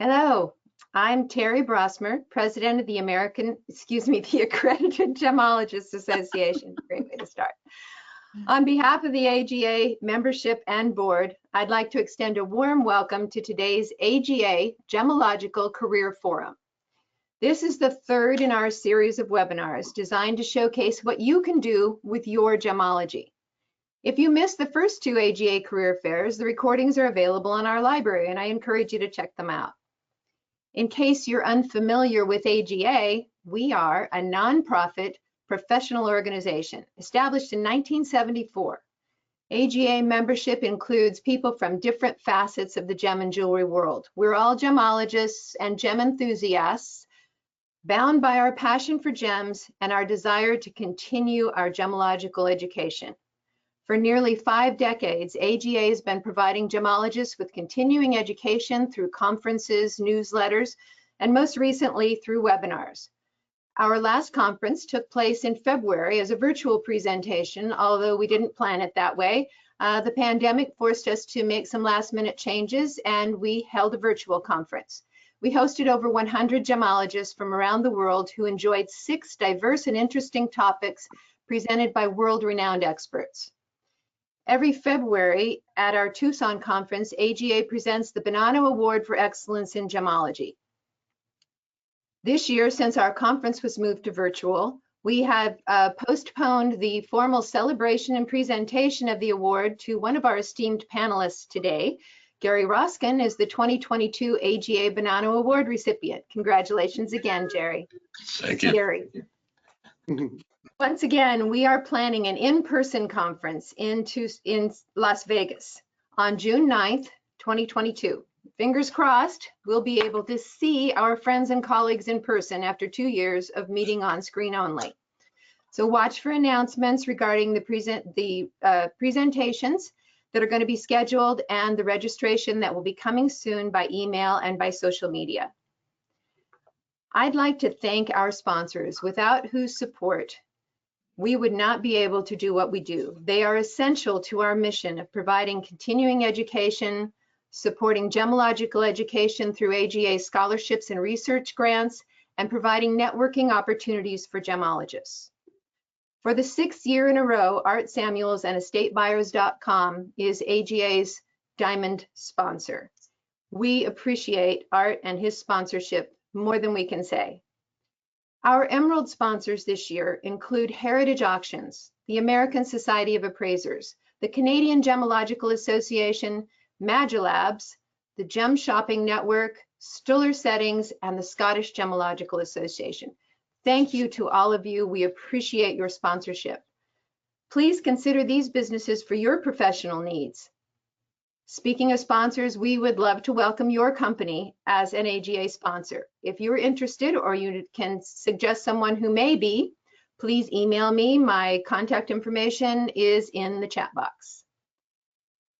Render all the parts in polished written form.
Hello, I'm Terry Brosmer, President of the the Accredited Gemologists Association. Great way to start. On behalf of the AGA membership and board, I'd like to extend a warm welcome to today's AGA Gemological Career Forum. This is the third in our series of webinars designed to showcase what you can do with your gemology. If you missed the first two AGA career fairs, the recordings are available in our library, and I encourage you to check them out. In case you're unfamiliar with AGA, we are a nonprofit professional organization established in 1974. AGA membership includes people from different facets of the gem and jewelry world. We're all gemologists and gem enthusiasts, bound by our passion for gems and our desire to continue our gemological education. For nearly 5 decades, AGA has been providing gemologists with continuing education through conferences, newsletters, and most recently through webinars. Our last conference took place in February as a virtual presentation, although we didn't plan it that way. The pandemic forced us to make some last-minute changes, and we held a virtual conference. We hosted over 100 gemologists from around the world who enjoyed 6 diverse and interesting topics presented by world-renowned experts. Every February at our Tucson conference, AGA presents the Bonanno Award for Excellence in Gemology. This year, since our conference was moved to virtual, we have postponed the formal celebration and presentation of the award to one of our esteemed panelists today. Gary Roskin is the 2022 AGA Bonanno Award recipient. Congratulations again, Jerry. Thank you. Gary. Once again, we are planning an in-person conference in Las Vegas on June 9th, 2022. Fingers crossed, we'll be able to see our friends and colleagues in person after 2 years of meeting on screen only. So watch for announcements regarding the presentations that are going to be scheduled and the registration that will be coming soon by email and by social media. I'd like to thank our sponsors, without whose support we would not be able to do what we do. They are essential to our mission of providing continuing education, supporting gemological education through AGA scholarships and research grants, and providing networking opportunities for gemologists. For the 6th year in a row, Art Samuels and EstateBuyers.com is AGA's diamond sponsor. We appreciate Art and his sponsorship more than we can say. Our Emerald sponsors this year include Heritage Auctions, the American Society of Appraisers, the Canadian Gemological Association, Magilabs, the Gem Shopping Network, Stuller Settings, and the Scottish Gemological Association. Thank you to all of you. We appreciate your sponsorship. Please consider these businesses for your professional needs. Speaking of sponsors, we would love to welcome your company as an AGA sponsor. If you're interested or you can suggest someone who may be, please email me. My contact information is in the chat box.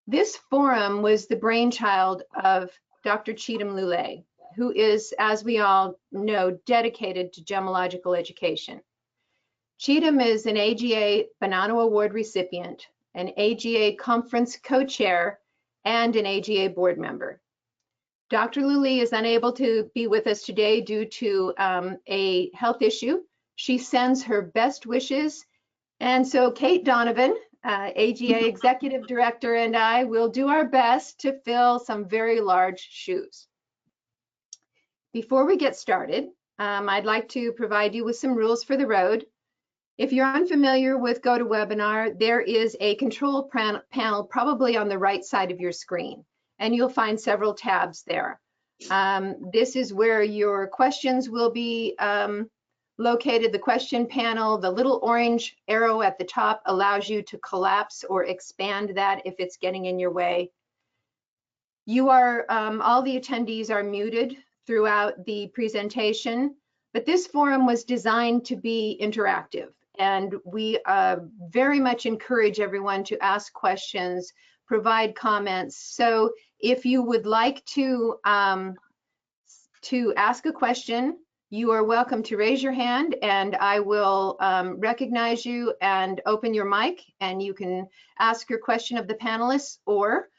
This forum was the brainchild of Dr. Cheatham Lulay, who is, as we all know, dedicated to gemological education. Cheatham is an AGA Bonanno Award recipient, an AGA conference co-chair, and an AGA board member. Dr. Lulay is unable to be with us today due to a health issue. She sends her best wishes. And so Kate Donovan, AGA Executive Director, and I will do our best to fill some very large shoes. Before we get started, I'd like to provide you with some rules for the road. If you're unfamiliar with GoToWebinar, there is a control panel probably on the right side of your screen, and you'll find several tabs there. This is where your questions will be located. The question panel, the little orange arrow at the top allows you to collapse or expand that if it's getting in your way. You are, all the attendees are muted throughout the presentation, but this forum was designed to be interactive. And we very much encourage everyone to ask questions, provide comments. So if you would like to ask a question, you are welcome to raise your hand and I will recognize you and open your mic, and you can ask your question of the panelists, or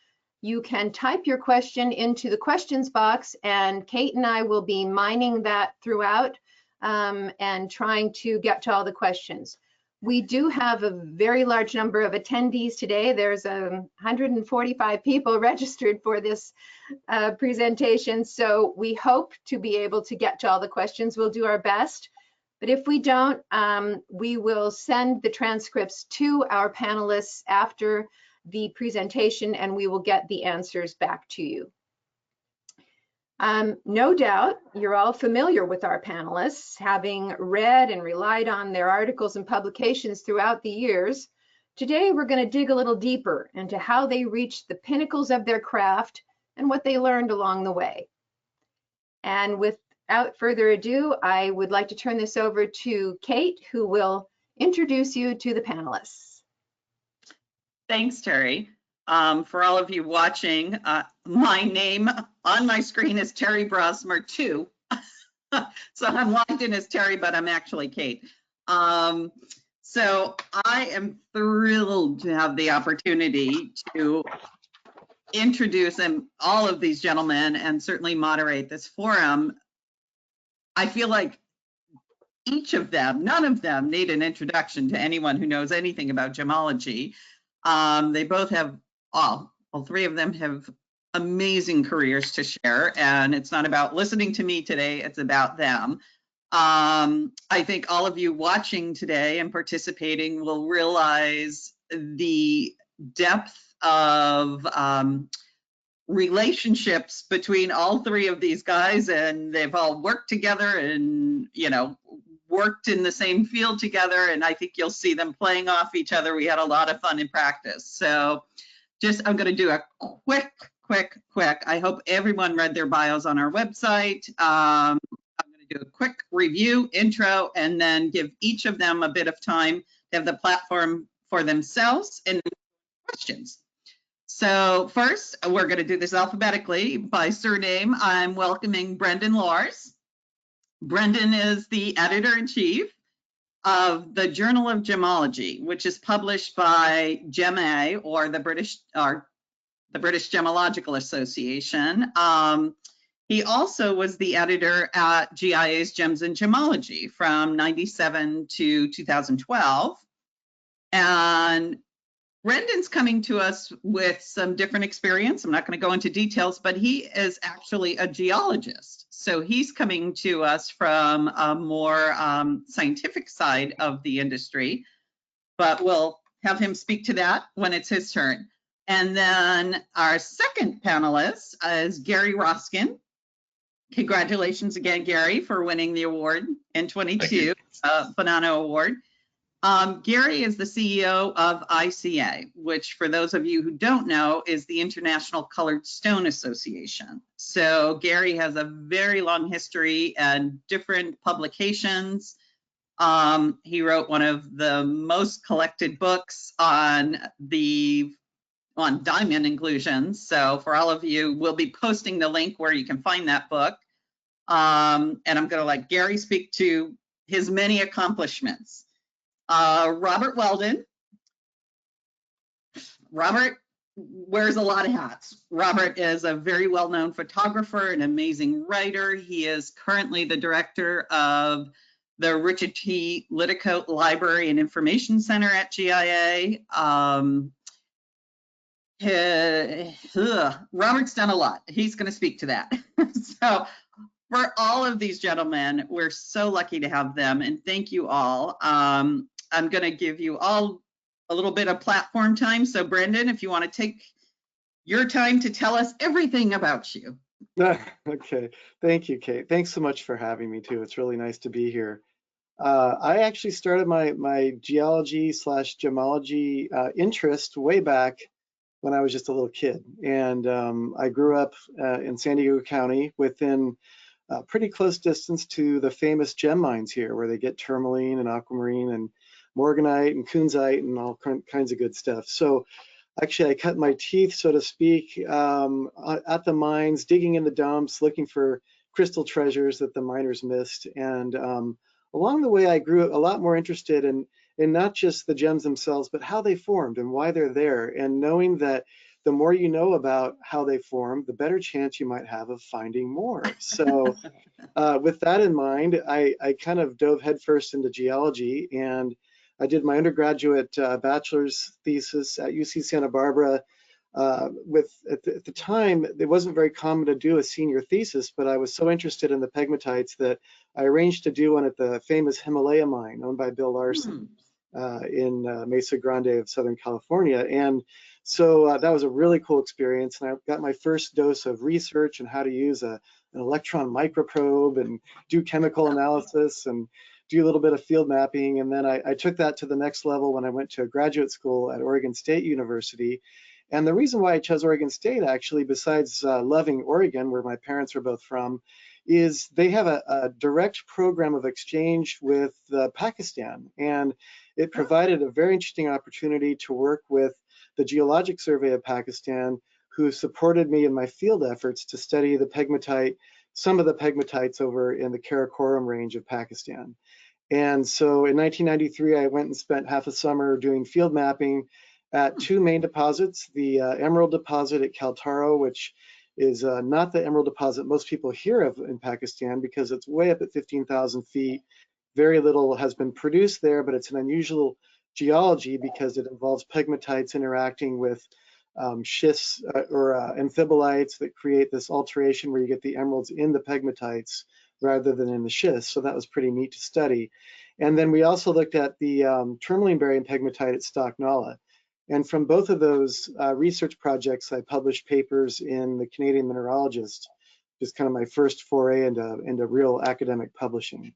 You can type your question into the questions box, and Kate and I will be mining that throughout and trying to get to all the questions. We do have a very large number of attendees today. There's 145 people registered for this presentation, so we hope to be able to get to all the questions. We'll do our best, but if we don't, we will send the transcripts to our panelists after the presentation, and we will get the answers back to you. No doubt you're all familiar with our panelists, having read and relied on their articles and publications throughout the years. Today, we're going to dig a little deeper into how they reached the pinnacles of their craft and what they learned along the way. And without further ado, I would like to turn this over to Kate, who will introduce you to the panelists. Thanks, Terry. For all of you watching, my name on my screen is Terry Brosmer too. So I'm logged in as Terry, but I'm actually Kate. So I am thrilled to have the opportunity to introduce all of these gentlemen and certainly moderate this forum. I feel like each of them, none of them need an introduction to anyone who knows anything about gemology. They both have, all three of them have amazing careers to share, and it's not about listening to me today, it's about them. I think all of you watching today and participating will realize the depth of relationships between all three of these guys, and they've all worked together and, you know, worked in the same field together, and I think you'll see them playing off each other. We had a lot of fun in practice. So I'm going to do a quick. I hope everyone read their bios on our website. I'm going to do a quick review, intro, and then give each of them a bit of time to have the platform for themselves and questions. So first, we're going to do this alphabetically by surname. I'm welcoming Brendan Lors. Brendan is the editor-in-chief of the Journal of Gemology, which is published by GIA, or the British Gemological Association. He also was the editor at GIA's Gems in Gemology from '97 to 2012. And Brendan's coming to us with some different experience. I'm not going to go into details, but he is actually a geologist. So he's coming to us from a more scientific side of the industry, but we'll have him speak to that when it's his turn. And then our second panelist is Gary Roskin. Congratulations again, Gary, for winning the award in 22, Bonanno Award. Gary is the CEO of ICA, which for those of you who don't know is the International Colored Stone Association. So Gary has a very long history and different publications. He wrote one of the most collected books on diamond inclusions. So for all of you, we'll be posting the link where you can find that book. And I'm going to let Gary speak to his many accomplishments. Robert Weldon. Robert wears a lot of hats. Robert is a very well-known photographer, an amazing writer. He is currently the director of the Richard T. Liddicoat Library and Information Center at GIA. Robert's done a lot. He's going to speak to that. So for all of these gentlemen, we're so lucky to have them, and thank you all. I'm going to give you all a little bit of platform time. So Brendan, if you want to take your time to tell us everything about you. Okay, thank you, Kate. Thanks so much for having me too. It's really nice to be here. I actually started my geology/gemology interest way back when I was just a little kid, and I grew up in San Diego County within pretty close distance to the famous gem mines here, where they get tourmaline and aquamarine and morganite and kunzite and all kinds of good stuff. So actually I cut my teeth, so to speak, at the mines, digging in the dumps, looking for crystal treasures that the miners missed. And along the way, I grew a lot more interested in not just the gems themselves, but how they formed and why they're there. And knowing that the more you know about how they form, the better chance you might have of finding more. So with that in mind, I kind of dove headfirst into geology, and I did my undergraduate bachelor's thesis at UC Santa Barbara. At the time, it wasn't very common to do a senior thesis, but I was so interested in the pegmatites that I arranged to do one at the famous Himalaya mine owned by Bill Larson in Mesa Grande of Southern California. And so that was a really cool experience. And I got my first dose of research on how to use an electron microprobe and do chemical analysis and do a little bit of field mapping. And then I took that to the next level when I went to graduate school at Oregon State University. And the reason why I chose Oregon State, actually, besides loving Oregon, where my parents were both from, is they have a direct program of exchange with Pakistan. And it provided a very interesting opportunity to work with the Geologic Survey of Pakistan, who supported me in my field efforts to study the pegmatite, some of the pegmatites over in the Karakoram range of Pakistan. And so in 1993, I went and spent half a summer doing field mapping at two main deposits, the emerald deposit at Kaltaro, which is not the emerald deposit most people hear of in Pakistan because it's way up at 15,000 feet. Very little has been produced there, but it's an unusual geology because it involves pegmatites interacting with schists or amphibolites that create this alteration where you get the emeralds in the pegmatites rather than in the schist. So that was pretty neat to study. And then we also looked at the tourmaline-bearing pegmatite at Stocknala. And from both of those research projects, I published papers in the Canadian Mineralogist, just kind of my first foray into real academic publishing.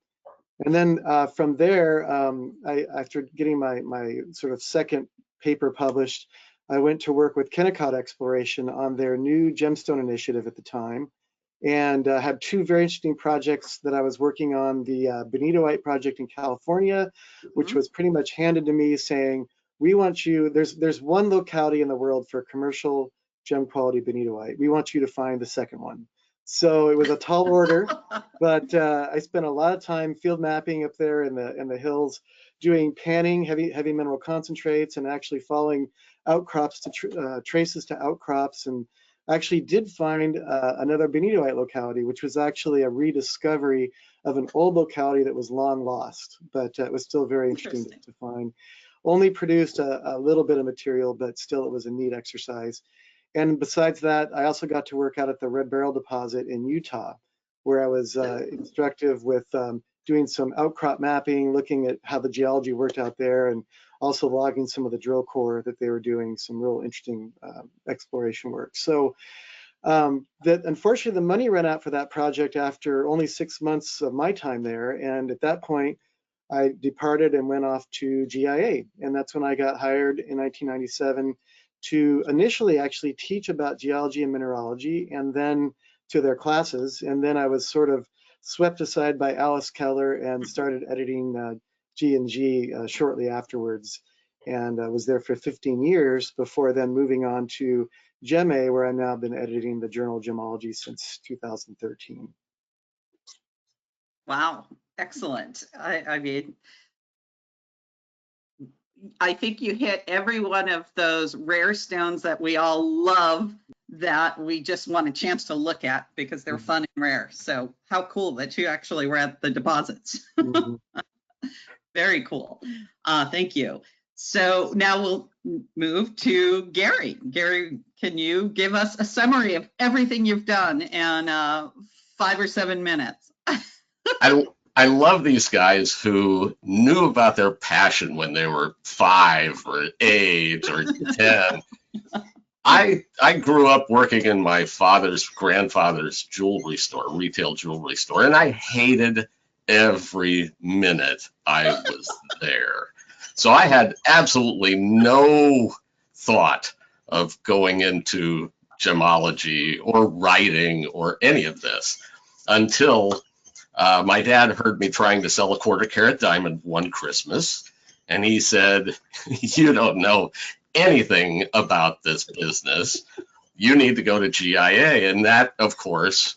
And then from there, after getting my sort of second paper published, I went to work with Kennecott Exploration on their new gemstone initiative at the time, and had two very interesting projects that I was working on, the bonitoite project in California, which was pretty much handed to me saying, we want you, there's one locality in the world for commercial gem quality bonitoite. We want you to find the second one. So it was a tall order, but I spent a lot of time field mapping up there in the hills, doing panning, heavy mineral concentrates, and actually following outcrops to traces to outcrops, and actually did find another bonitoite locality, which was actually a rediscovery of an old locality that was long lost, but it was still very interesting to find. Only produced a little bit of material, but still it was a neat exercise. And besides that, I also got to work out at the Red Barrel deposit in Utah, where I was instructive with doing some outcrop mapping, looking at how the geology worked out there, and also logging some of the drill core that they were doing, some real interesting exploration work. So that unfortunately the money ran out for that project after only 6 months of my time there. And at that point, I departed and went off to GIA. And that's when I got hired in 1997 to initially actually teach about geology and mineralogy, and then to their classes. And then I was sort of swept aside by Alice Keller and started editing G&G shortly afterwards. And I was there for 15 years before then moving on to GEMA, where I've now been editing the journal Gemology since 2013. Wow, excellent. I mean, I think you hit every one of those rare stones that we all love, that we just want a chance to look at because they're fun and rare. So how cool that you actually were at the deposits. Very cool. Thank you. So now we'll move to Gary. Gary, can you give us a summary of everything you've done in 5 or 7 minutes? I love these guys who knew about their passion when they were 5 or 8 or 10. I grew up working in my grandfather's jewelry store, retail jewelry store, and I hated every minute I was there. So I had absolutely no thought of going into gemology or writing or any of this until my dad heard me trying to sell a 1/4 carat diamond one Christmas, and he said, "You don't know anything about this business. You need to go to GIA." And that, of course,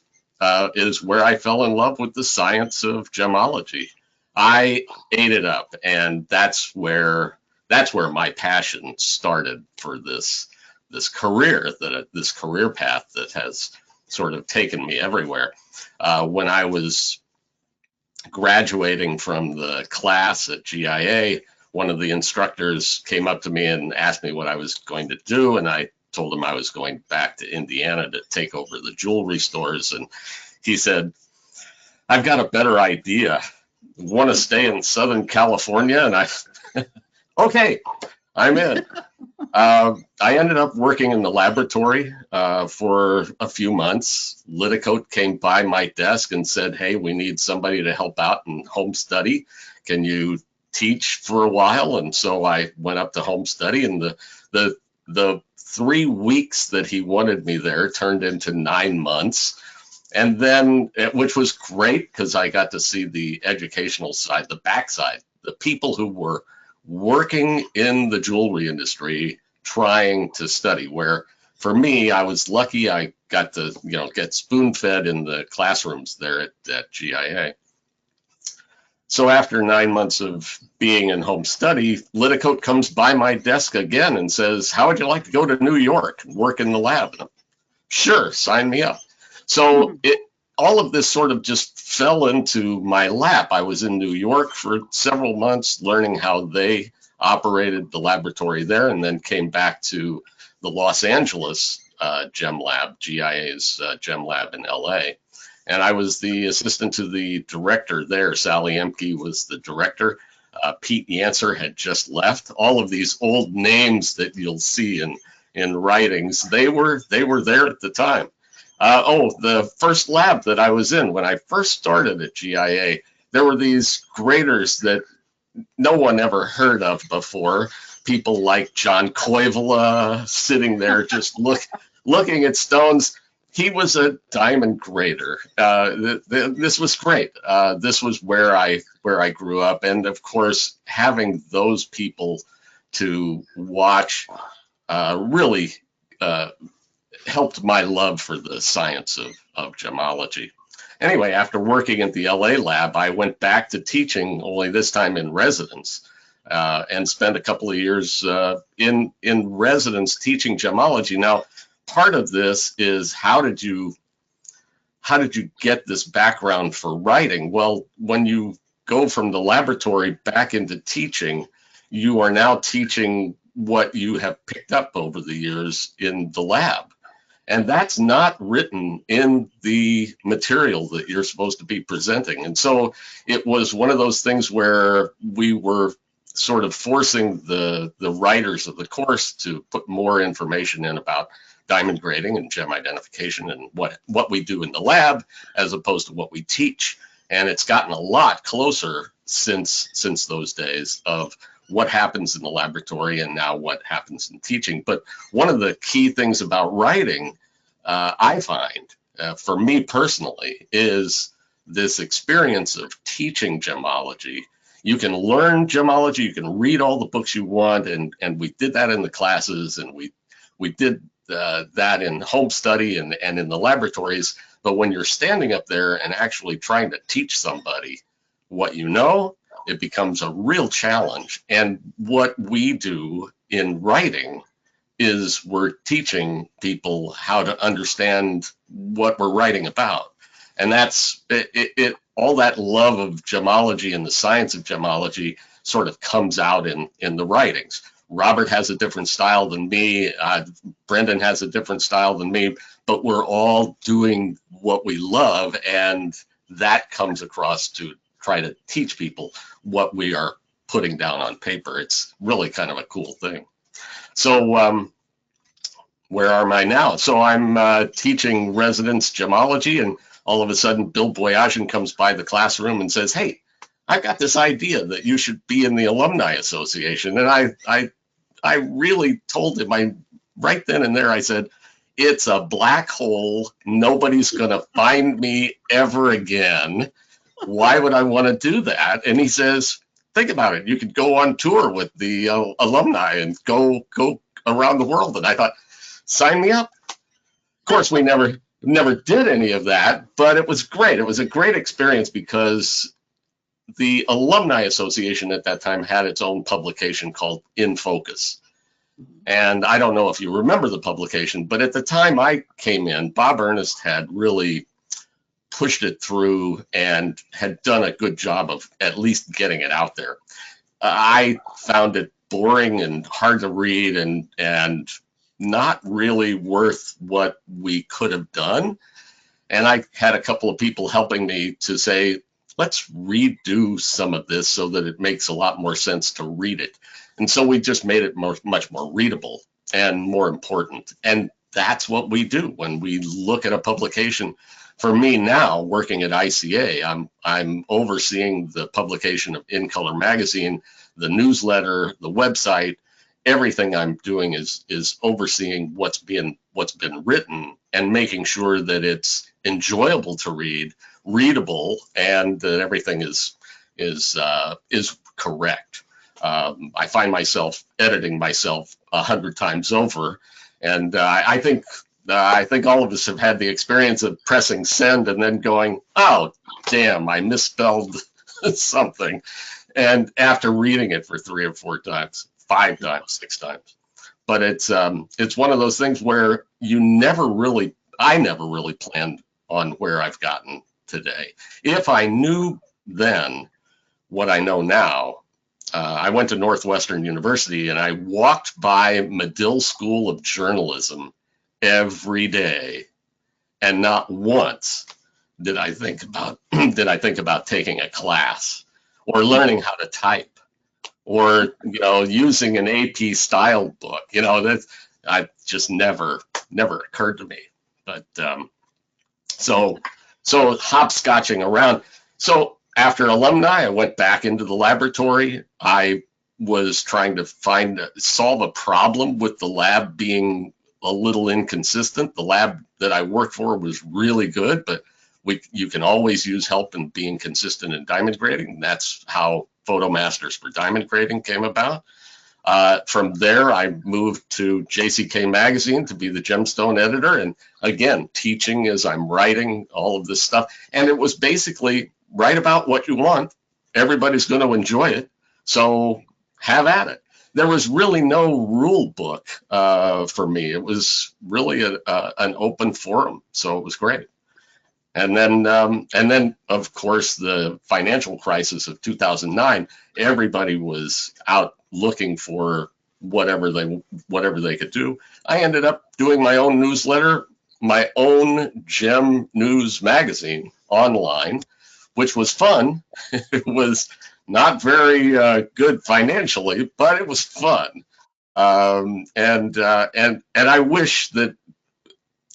is where I fell in love with the science of gemology. I ate it up, and that's where my passion started for this career path that has sort of taken me everywhere. When I was graduating from the class at GIA, one of the instructors came up to me and asked me what I was going to do, and I told him I was going back to Indiana to take over the jewelry stores, and he said, "I've got a better idea. Want to stay in Southern California?" And I, okay, I'm in. I ended up working in the laboratory for a few months. Liddicoat came by my desk and said, "Hey, we need somebody to help out in home study. Can you teach for a while?" And so I went up to home study, and the 3 weeks that he wanted me there turned into 9 months. And then, which was great because I got to see the educational side, the backside, the people who were working in the jewelry industry trying to study, where for me, I was lucky I got to, get spoon-fed in the classrooms there at GIA. So after 9 months of being in home study, Liddicoat comes by my desk again and says, "How would you like to go to New York and work in the lab?" And I'm, "Sure, sign me up." So all of this sort of just fell into my lap. I was in New York for several months learning how they operated the laboratory there, and then came back to the Los Angeles Gem Lab, GIA's Gem Lab in LA. And I was the assistant to the director there. Sally Emke was the director. Pete Yancer had just left. All of these old names that you'll see in writings, they were there at the time. The first lab that I was in when I first started at GIA, there were these graders that no one ever heard of before. People like John Koivula sitting there just looking at stones. He was a diamond grader. This was great. This was where I grew up, and of course, having those people to watch really helped my love for the science of gemology. Anyway, after working at the LA lab, I went back to teaching, only this time in residence, and spent a couple of years in residence teaching gemology. Now, part of this is how did you get this background for writing? Well, when you go from the laboratory back into teaching, you are now teaching what you have picked up over the years in the lab. And that's not written in the material that you're supposed to be presenting. And so it was one of those things where we were sort of forcing the writers of the course to put more information in about diamond grading and gem identification and what we do in the lab as opposed to what we teach. And it's gotten a lot closer since those days of what happens in the laboratory and now what happens in teaching. But one of the key things about writing, I find, for me personally, is this experience of teaching gemology. You can learn gemology, you can read all the books you want, and we did that in the classes, and we did that in home study and in the laboratories. But when you're standing up there and actually trying to teach somebody what you know, it becomes a real challenge. And what we do in writing is we're teaching people how to understand what we're writing about. And that's it all that love of gemology and the science of gemology sort of comes out in the writings. Robert has a different style than me. Brendan has a different style than me, but we're all doing what we love, and that comes across to try to teach people what we are putting down on paper. It's really kind of a cool thing. So where am I now? So I'm teaching residence gemology, and all of a sudden Bill Boyajian comes by the classroom and says, "Hey, I've got this idea that you should be in the Alumni Association." And I really told him, right then and there, I said, "It's a black hole. Nobody's going to find me ever again. Why would I want to do that?" And he says, "Think about it. You could go on tour with the alumni and go around the world." And I thought, sign me up. Of course, we never did any of that, but it was great. It was a great experience because the Alumni Association at that time had its own publication called In Focus. And I don't know if you remember the publication, but at the time I came in, Bob Ernest had really pushed it through and had done a good job of at least getting it out there. I found it boring and hard to read and not really worth what we could have done. And I had a couple of people helping me to say, let's redo some of this so that it makes a lot more sense to read it. And so we just made it much more readable and more important. And that's what we do when we look at a publication. For me now, working at ICA, I'm overseeing the publication of In Color magazine, the newsletter, the website. Everything I'm doing is overseeing what's been written and making sure that it's enjoyable to read, readable, and that everything is correct. I find myself editing myself 100 times over, and I think all of us have had the experience of pressing send and then going, oh, damn, I misspelled something. And after reading it for 3 or 4 times, 5 times, 6 times. But it's one of those things where I never really planned on where I've gotten today. If I knew then what I know now, I went to Northwestern University and I walked by Medill School of Journalism every day, and not once did I think about taking a class or learning how to type or using an AP style book. That I just never occurred to me. But so hopscotching around. So after alumni, I went back into the laboratory. I was trying to solve a problem with the lab being a little inconsistent. The lab that I worked for was really good, but you can always use help in being consistent in diamond grading. That's how Photomasters for Diamond Grading came about. From there, I moved to JCK Magazine to be the gemstone editor, and again, teaching as I'm writing all of this stuff. And it was basically write about what you want. Everybody's going to enjoy it, so have at it. There was really no rule book for me. It was really an open forum, so it was great. And then, of course, the financial crisis of 2009. Everybody was out looking for whatever they could do. I ended up doing my own newsletter, my own Gem News magazine online, which was fun. It was not very good financially, but it was fun. And I wish that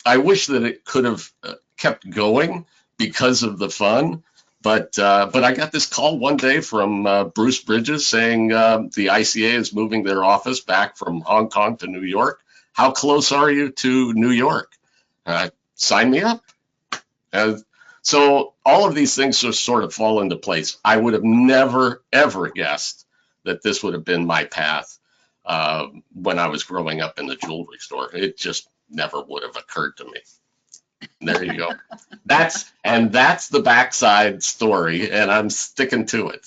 it could have kept going because of the fun. But I got this call one day from Bruce Bridges saying the ICA is moving their office back from Hong Kong to New York. How close are you to New York? Sign me up. So all of these things just sort of fall into place. I would have never, ever guessed that this would have been my path when I was growing up in the jewelry store. It just never would have occurred to me. There you go. That's the backside story, and I'm sticking to it.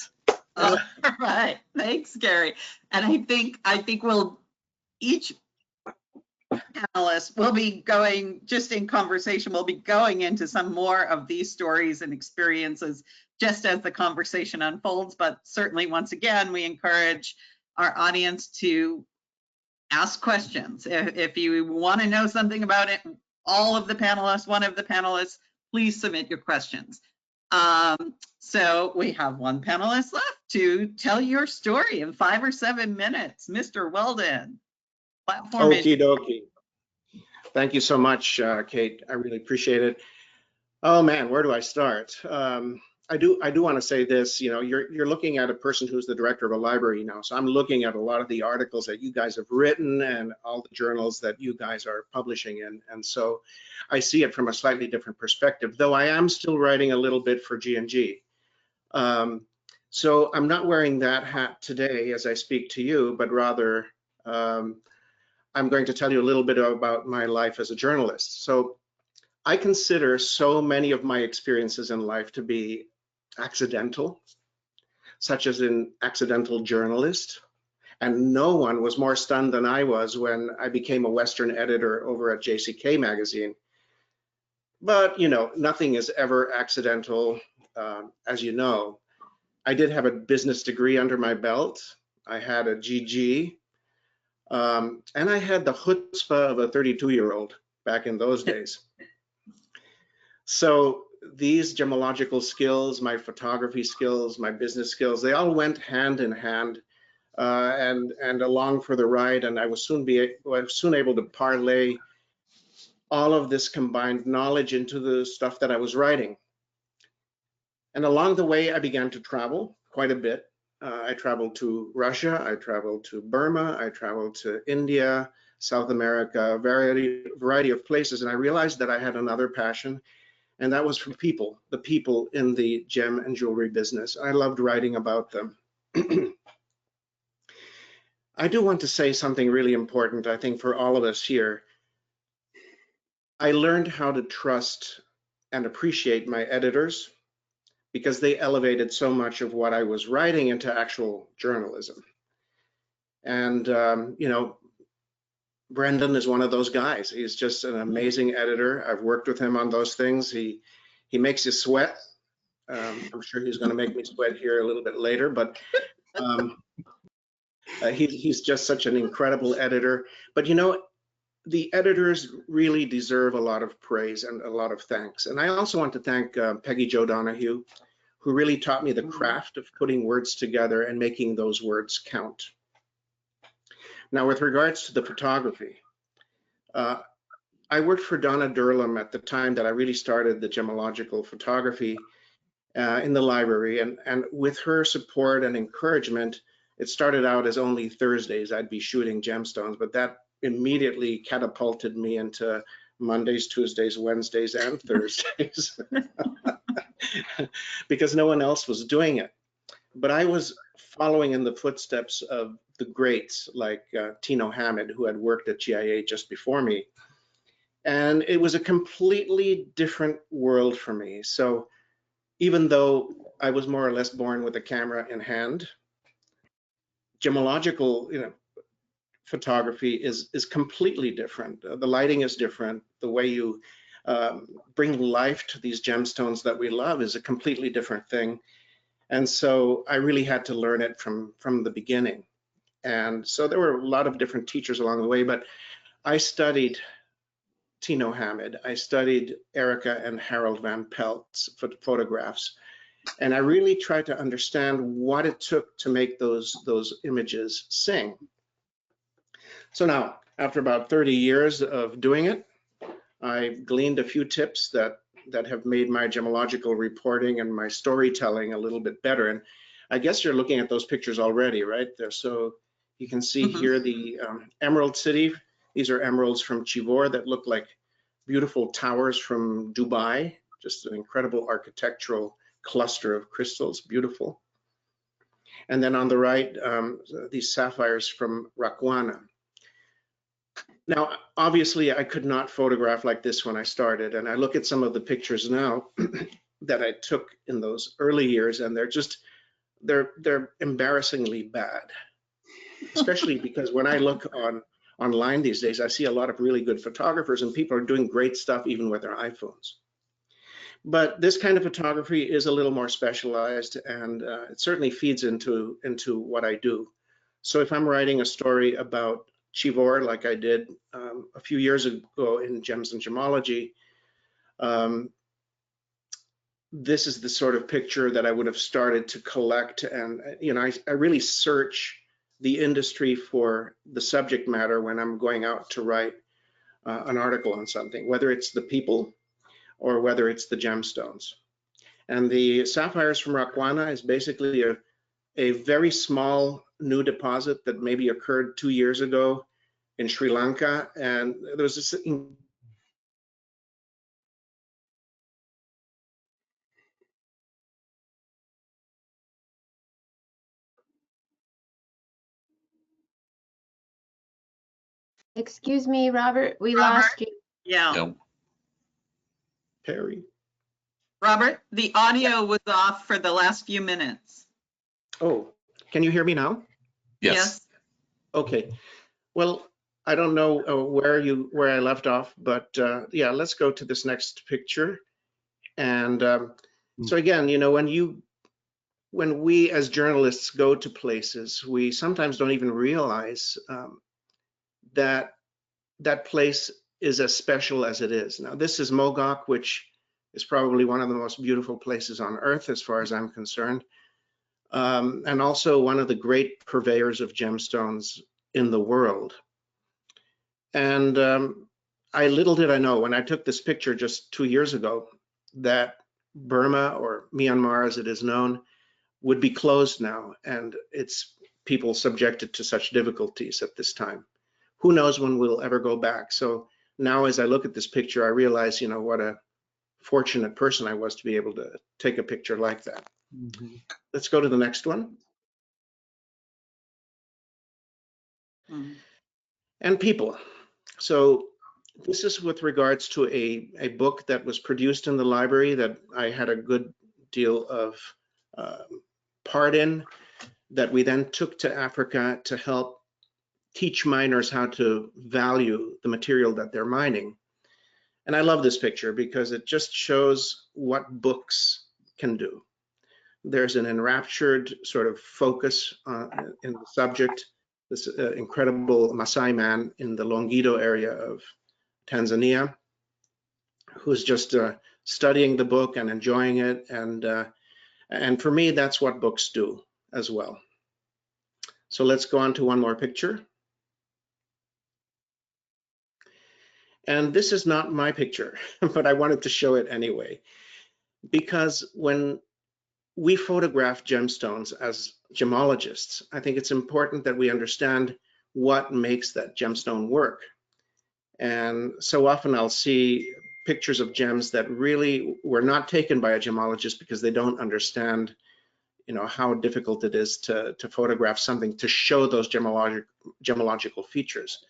All right. Thanks, Gary. And I think we'll each panelist will be going, just in conversation, we'll be going into some more of these stories and experiences just as the conversation unfolds. But certainly, once again, we encourage our audience to ask questions. If you want to know something about it, all of the panelists, one of the panelists, please submit your questions. So we have one panelist left to tell your story in 5 or 7 minutes. Mr. Weldon, platform is Okie dokie. Thank you so much, Kate. I really appreciate it. Oh man, where do I start? I do want to say this. You're looking at a person who's the director of a library now. So I'm looking at a lot of the articles that you guys have written and all the journals that you guys are publishing in. And so I see it from a slightly different perspective, though I am still writing a little bit for G&G. So I'm not wearing that hat today as I speak to you, but rather I'm going to tell you a little bit about my life as a journalist. So I consider so many of my experiences in life to be accidental, such as an accidental journalist, And no one was more stunned than I was when I became a Western editor over at JCK magazine. But, you know, nothing is ever accidental, as you know. I did have a business degree under my belt. I had a GG, and I had the chutzpah of a 32-year-old back in those days. So these gemological skills, my photography skills, my business skills, they all went hand in hand and along for the ride. And I was soon able to parlay all of this combined knowledge into the stuff that I was writing. And along the way, I began to travel quite a bit. I traveled to Russia, I traveled to Burma, I traveled to India, South America, a variety of places. And I realized that I had another passion, and that was for people, the people in the gem and jewelry business. I loved writing about them. I do want to say something really important, I think, for all of us here. I learned how to trust and appreciate my editors because they elevated so much of what I was writing into actual journalism. And, you know, Brendan is one of those guys. He's just an amazing editor. I've worked with him on those things. He makes you sweat. I'm sure he's going to make me sweat here a little bit later, but he's just such an incredible editor. But, you know, the editors really deserve a lot of praise and a lot of thanks. And I also want to thank Peggy Jo Donahue, who really taught me the craft of putting words together and making those words count. Now, with regards to the photography, I worked for Donna Durlam at the time that I really started the gemological photography in the library. And with her support and encouragement, it started out as only Thursdays I'd be shooting gemstones, but that immediately catapulted me into Mondays, Tuesdays, Wednesdays, and Thursdays because no one else was doing it. But I was following in the footsteps of the greats like Tino Hamid, who had worked at GIA just before me. And it was a completely different world for me. So even though I was more or less born with a camera in hand, gemological, you know, photography is completely different. The lighting is different. The way you bring life to these gemstones that we love is a completely different thing. And so I really had to learn it from the beginning. And so there were a lot of different teachers along the way, but I studied Tino Hamid. I studied Erica and Harold Van Pelt's photographs. And I really tried to understand what it took to make those images sing. So now, after about 30 years of doing it, I gleaned a few tips that have made my gemological reporting and my storytelling a little bit better. And I guess you're looking at those pictures already, right? There, so you can see here the Emerald City. These are emeralds from Chivor that look like beautiful towers from Dubai. Just an incredible architectural cluster of crystals, beautiful. And then on the right, these sapphires from Rakwana. Now, obviously, I could not photograph like this when I started, and I look at some of the pictures now that I took in those early years, and they're embarrassingly bad, especially because when I look online these days, I see a lot of really good photographers, and people are doing great stuff even with their iPhones. But this kind of photography is a little more specialized, and it certainly feeds into what I do. So if I'm writing a story about Chivor, like I did a few years ago in Gems and Gemology, this is the sort of picture that I would have started to collect. And, you know, I really search the industry for the subject matter when I'm going out to write an article on something, whether it's the people or whether it's the gemstones. And the sapphires from Rakwana is basically a very small new deposit that maybe occurred 2 years ago in Sri Lanka. And there was this Excuse me, Robert, we lost you. Yeah. Yep. Perry. Robert, the audio was off for the last few minutes. Oh, can you hear me now? Yes. Okay. Well, I don't know where I left off, but yeah, let's go to this next picture. And so again, you know, when we as journalists go to places, we sometimes don't even realize that that place is as special as it is. Now, this is Mogok, which is probably one of the most beautiful places on earth, as far as I'm concerned, and also one of the great purveyors of gemstones in the world. And little did I know when I took this picture just 2 years ago that Burma, or Myanmar as it is known, would be closed now, and its people subjected to such difficulties at this time. Who knows when we'll ever go back? So now as I look at this picture, I realize, you know, what a fortunate person I was to be able to take a picture like that. Mm-hmm. Let's go to the next one. And people. So this is with regards to a book that was produced in the library that I had a good deal of part in, that we then took to Africa to help teach miners how to value the material that they're mining. And I love this picture because it just shows what books can do. There's an enraptured sort of focus in the subject, this incredible Maasai man in the Longido area of Tanzania, who's just studying the book and enjoying it. And for me, that's what books do as well. So let's go on to one more picture. And this is not my picture, but I wanted to show it anyway, because when we photograph gemstones as gemologists, I think it's important that we understand what makes that gemstone work. And so often I'll see pictures of gems that really were not taken by a gemologist because they don't understand, you know, how difficult it is to photograph something to show those gemological features,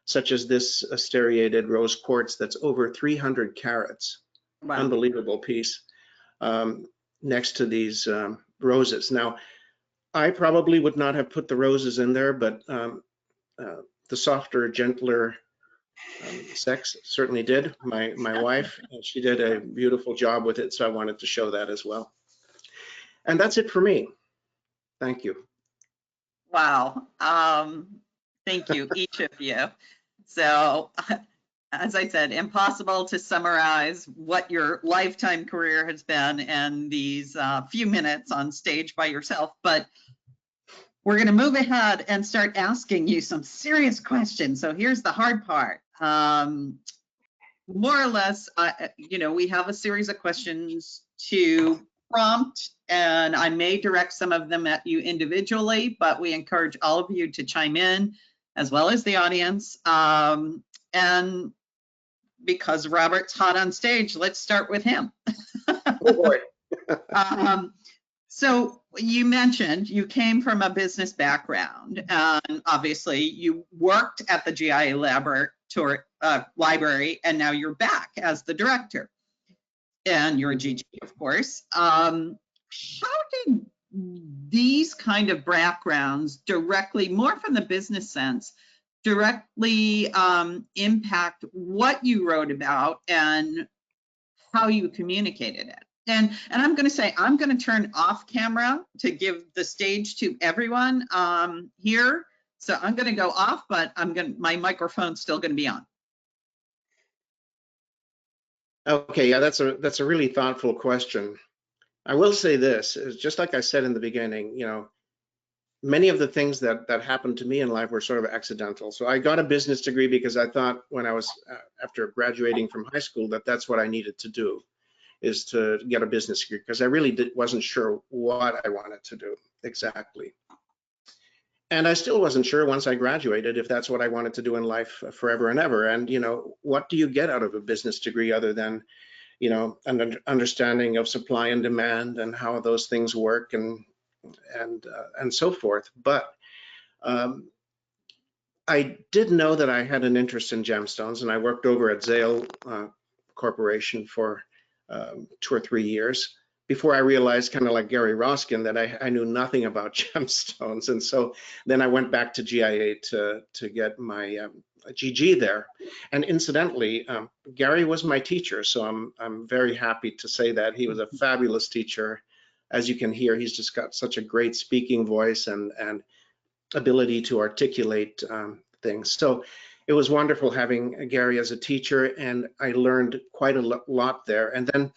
such as this striated rose quartz that's over 300 carats. Wow. Unbelievable piece next to these roses. Now, I probably would not have put the roses in there, but the softer, gentler sex certainly did. My wife, she did a beautiful job with it, so I wanted to show that as well. And that's it for me. Thank you. Wow. Thank you, each of you. So, as I said, impossible to summarize what your lifetime career has been in these few minutes on stage by yourself, but we're going to move ahead and start asking you some serious questions. So here's the hard part. More or less, you know, we have a series of questions to prompt, and I may direct some of them at you individually, but we encourage all of you to chime in, as well as the audience. And because Robert's hot on stage, let's start with him. Oh boy. So you mentioned you came from a business background, and obviously you worked at the GIA library, and now you're back as the director, and you're a GG, of course. How did these kind of backgrounds directly, more from the business sense, directly impact what you wrote about and how you communicated it? And I'm going to say, I'm going to turn off camera to give the stage to everyone here. So I'm going to go off, but my microphone's still going to be on. Okay, yeah, that's a really thoughtful question. I will say this, is just like I said in the beginning, you know, many of the things that happened to me in life were sort of accidental. So I got a business degree because I thought when I was after graduating from high school that that's what I needed to do, is to get a business degree, because I really wasn't sure what I wanted to do exactly. And I still wasn't sure once I graduated if that's what I wanted to do in life forever and ever. And, you know, what do you get out of a business degree other than, you know, an understanding of supply and demand and how those things work and so forth. But I did know that I had an interest in gemstones, and I worked over at Zale Corporation for 2 or 3 years before I realized, kind of like Gary Roskin, that I knew nothing about gemstones. And so then I went back to GIA to get my GG there. And incidentally, Gary was my teacher, so I'm very happy to say that. He was a fabulous teacher. As you can hear, he's just got such a great speaking voice and ability to articulate things. So it was wonderful having Gary as a teacher, and I learned quite a lot there. And then,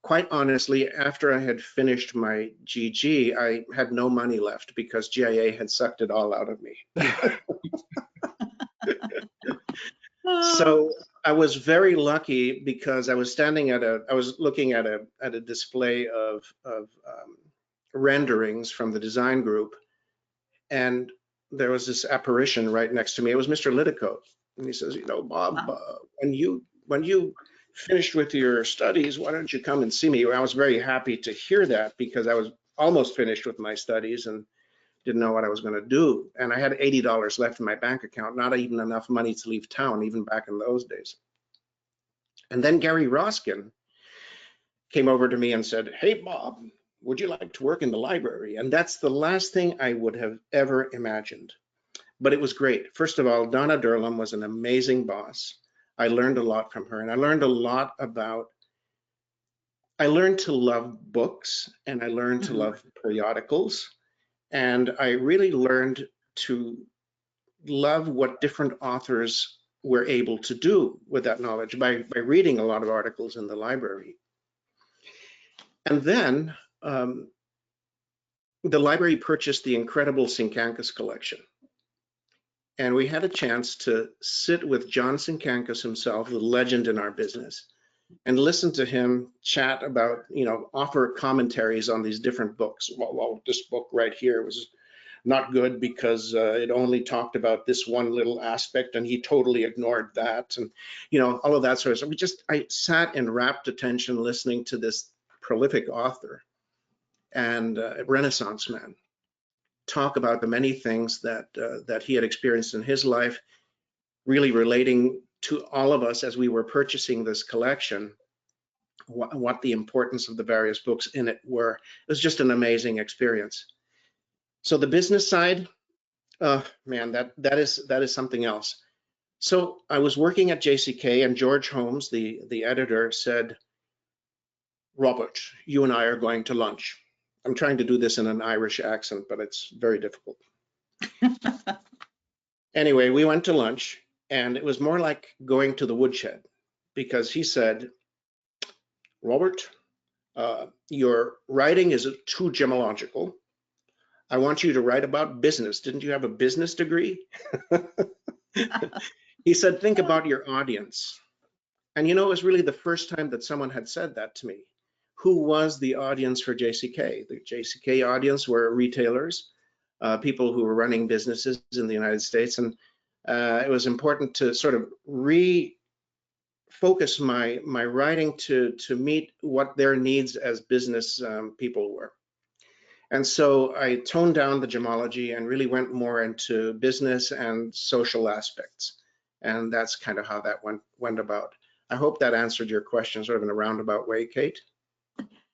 quite honestly, after I had finished my GG, I had no money left because GIA had sucked it all out of me. So I was very lucky because I was standing I was looking at a display of renderings from the design group, and there was this apparition right next to me. It was Mr. Liddicoat, and he says, Bob, when you finished with your studies, why don't you come and see me? I was very happy to hear that because I was almost finished with my studies and didn't know what I was going to do. And I had $80 left in my bank account, not even enough money to leave town, even back in those days. And then Gary Roskin came over to me and said, hey, Bob, would you like to work in the library? And that's the last thing I would have ever imagined. But it was great. First of all, Donna Durlam was an amazing boss. I learned a lot from her, and I learned a lot about, I learned to love books, and I learned to love periodicals, and I really learned to love what different authors were able to do with that knowledge by reading a lot of articles in the library. And then the library purchased the incredible Sinkankas collection. And we had a chance to sit with John Sinkankas himself, the legend in our business, and listen to him chat about, offer commentaries on these different books. Well, this book right here was not good because it only talked about this one little aspect and he totally ignored that. And, all of that sort of stuff. I sat in rapt attention listening to this prolific author and Renaissance man talk about the many things that he had experienced in his life, really relating to all of us as we were purchasing this collection, what the importance of the various books in it were. It was just an amazing experience. So the business side, man, that is something else. So I was working at JCK, and George Holmes, the editor, said, Robert, you and I are going to lunch. I'm trying to do this in an Irish accent, but it's very difficult. Anyway, we went to lunch, and it was more like going to the woodshed, because he said, Robert, your writing is too gemological. I want you to write about business. Didn't you have a business degree? He said, think about your audience. And it was really the first time that someone had said that to me. Who was the audience for JCK? The JCK audience were retailers, people who were running businesses in the United States. And it was important to sort of refocus my writing to meet what their needs as business people were. And so I toned down the gemology and really went more into business and social aspects. And that's kind of how that went about. I hope that answered your question sort of in a roundabout way, Kate.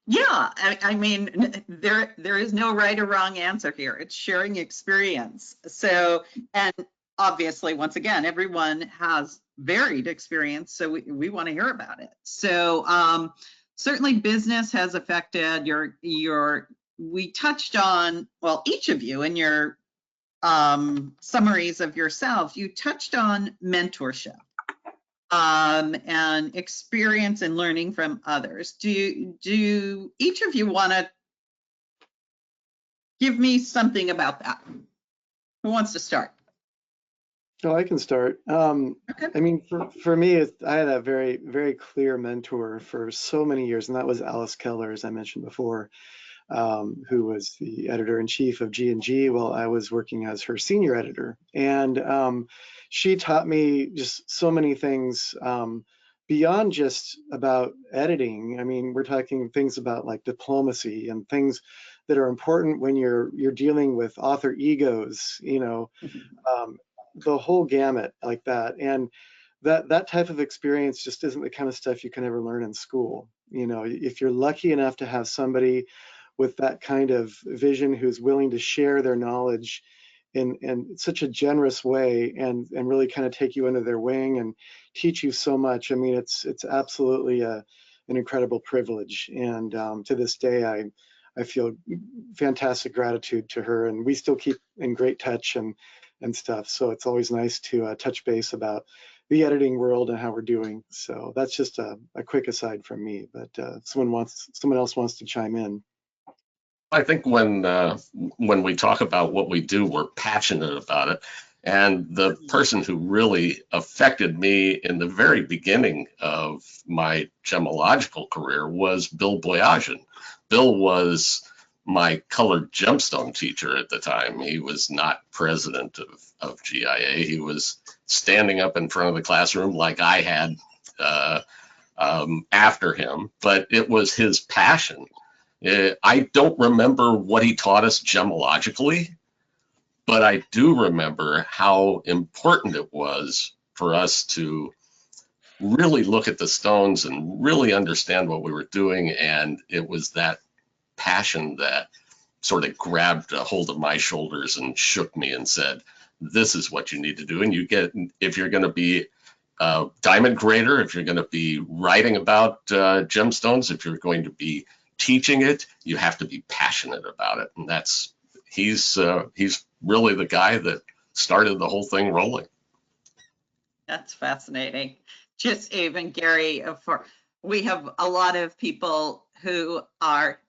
Yeah, I mean, there is no right or wrong answer here. It's sharing experience. So, and obviously, once again, everyone has varied experience, so we want to hear about it. So certainly business has affected your, we touched on, well, each of you in your summaries of yourself, you touched on mentorship. And experience and learning from others. Do each of you want to give me something about that? Who wants to start? So I can start. Okay. I mean, for me, I had a very, very clear mentor for so many years, and that was Alice Keller, as I mentioned before, who was the editor-in-chief of G&G while I was working as her senior editor. And she taught me just so many things beyond just about editing. I mean, we're talking things about like diplomacy and things that are important when you're dealing with author egos, the whole gamut like that. And that type of experience just isn't the kind of stuff you can ever learn in school. You know, if you're lucky enough to have somebody with that kind of vision who's willing to share their knowledge in such a generous way and really kind of take you under their wing and teach you so much. I mean, it's absolutely an incredible privilege. And to this day, I feel fantastic gratitude to her, and we still keep in great touch and stuff. So it's always nice to touch base about the editing world and how we're doing. So that's just a quick aside from me, but someone else wants to chime in. I think when we talk about what we do, we're passionate about it. And the person who really affected me in the very beginning of my gemological career was Bill Boyajian. Bill was my colored gemstone teacher at the time. He was not president of GIA. He was standing up in front of the classroom like I had after him, but it was his passion. I don't remember what he taught us gemologically, but I do remember how important it was for us to really look at the stones and really understand what we were doing. And it was that passion that sort of grabbed a hold of my shoulders and shook me and said, this is what you need to do. And if you're going to be a diamond grader, if you're going to be writing about gemstones, if you're going to be teaching it, you have to be passionate about it. And he's really the guy that started the whole thing rolling. That's fascinating. Just even Gary, we have a lot of people who are,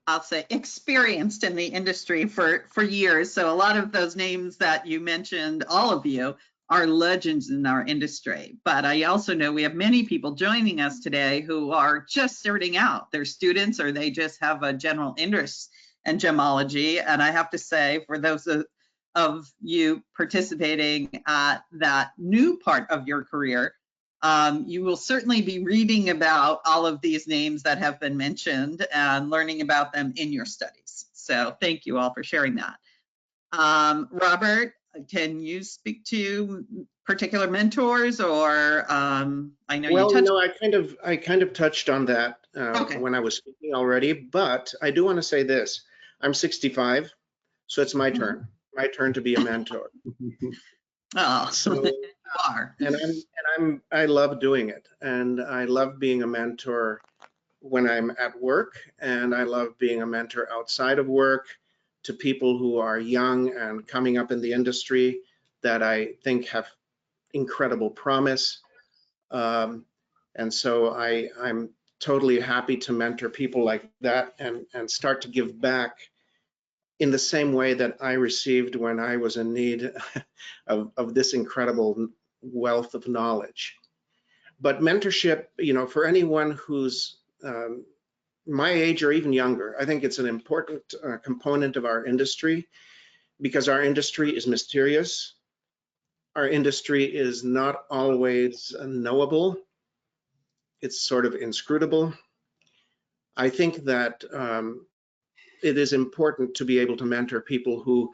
I'll say, experienced in the industry for years. So a lot of those names that you mentioned, all of you, are legends in our industry. But I also know we have many people joining us today who are just starting out. They're students or they just have a general interest in gemology. And I have to say, for those of you participating at that new part of your career, you will certainly be reading about all of these names that have been mentioned and learning about them in your studies. So thank you all for sharing that. Robert, can you speak to particular mentors, or I know Well, you touched. no, I kind of touched on that Okay. when I was speaking already, but I do want to say this. I'm 65, so it's my turn. My turn to be a mentor. Oh, So you are. I love doing it, and I love being a mentor when I'm at work, and I love being a mentor outside of work to people who are young and coming up in the industry that I think have incredible promise. And so I'm totally happy to mentor people like that and start to give back in the same way that I received when I was in need of this incredible wealth of knowledge. But mentorship, you know, for anyone who's my age or even younger, I think it's an important component of our industry, because our industry is mysterious. Our industry is not always knowable. It's sort of inscrutable. I think that it is important to be able to mentor people who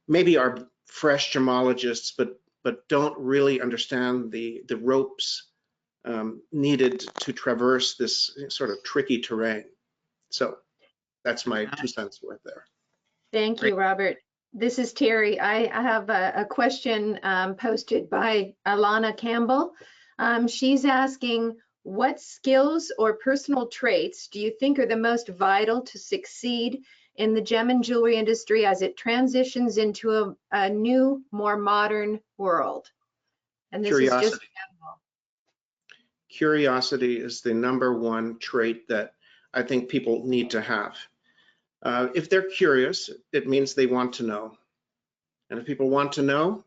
maybe are fresh gemologists, but don't really understand the ropes needed to traverse this sort of tricky terrain. So that's my 2 cents worth there. Thank you, Robert. This is Terry. I have a question posted by Alana Campbell. She's asking, what skills or personal traits do you think are the most vital to succeed in the gem and jewelry industry as it transitions into a new, more modern world? And this is just general. Curiosity is the #1 trait that I think people need to have. If they're curious, it means they want to know. And if people want to know,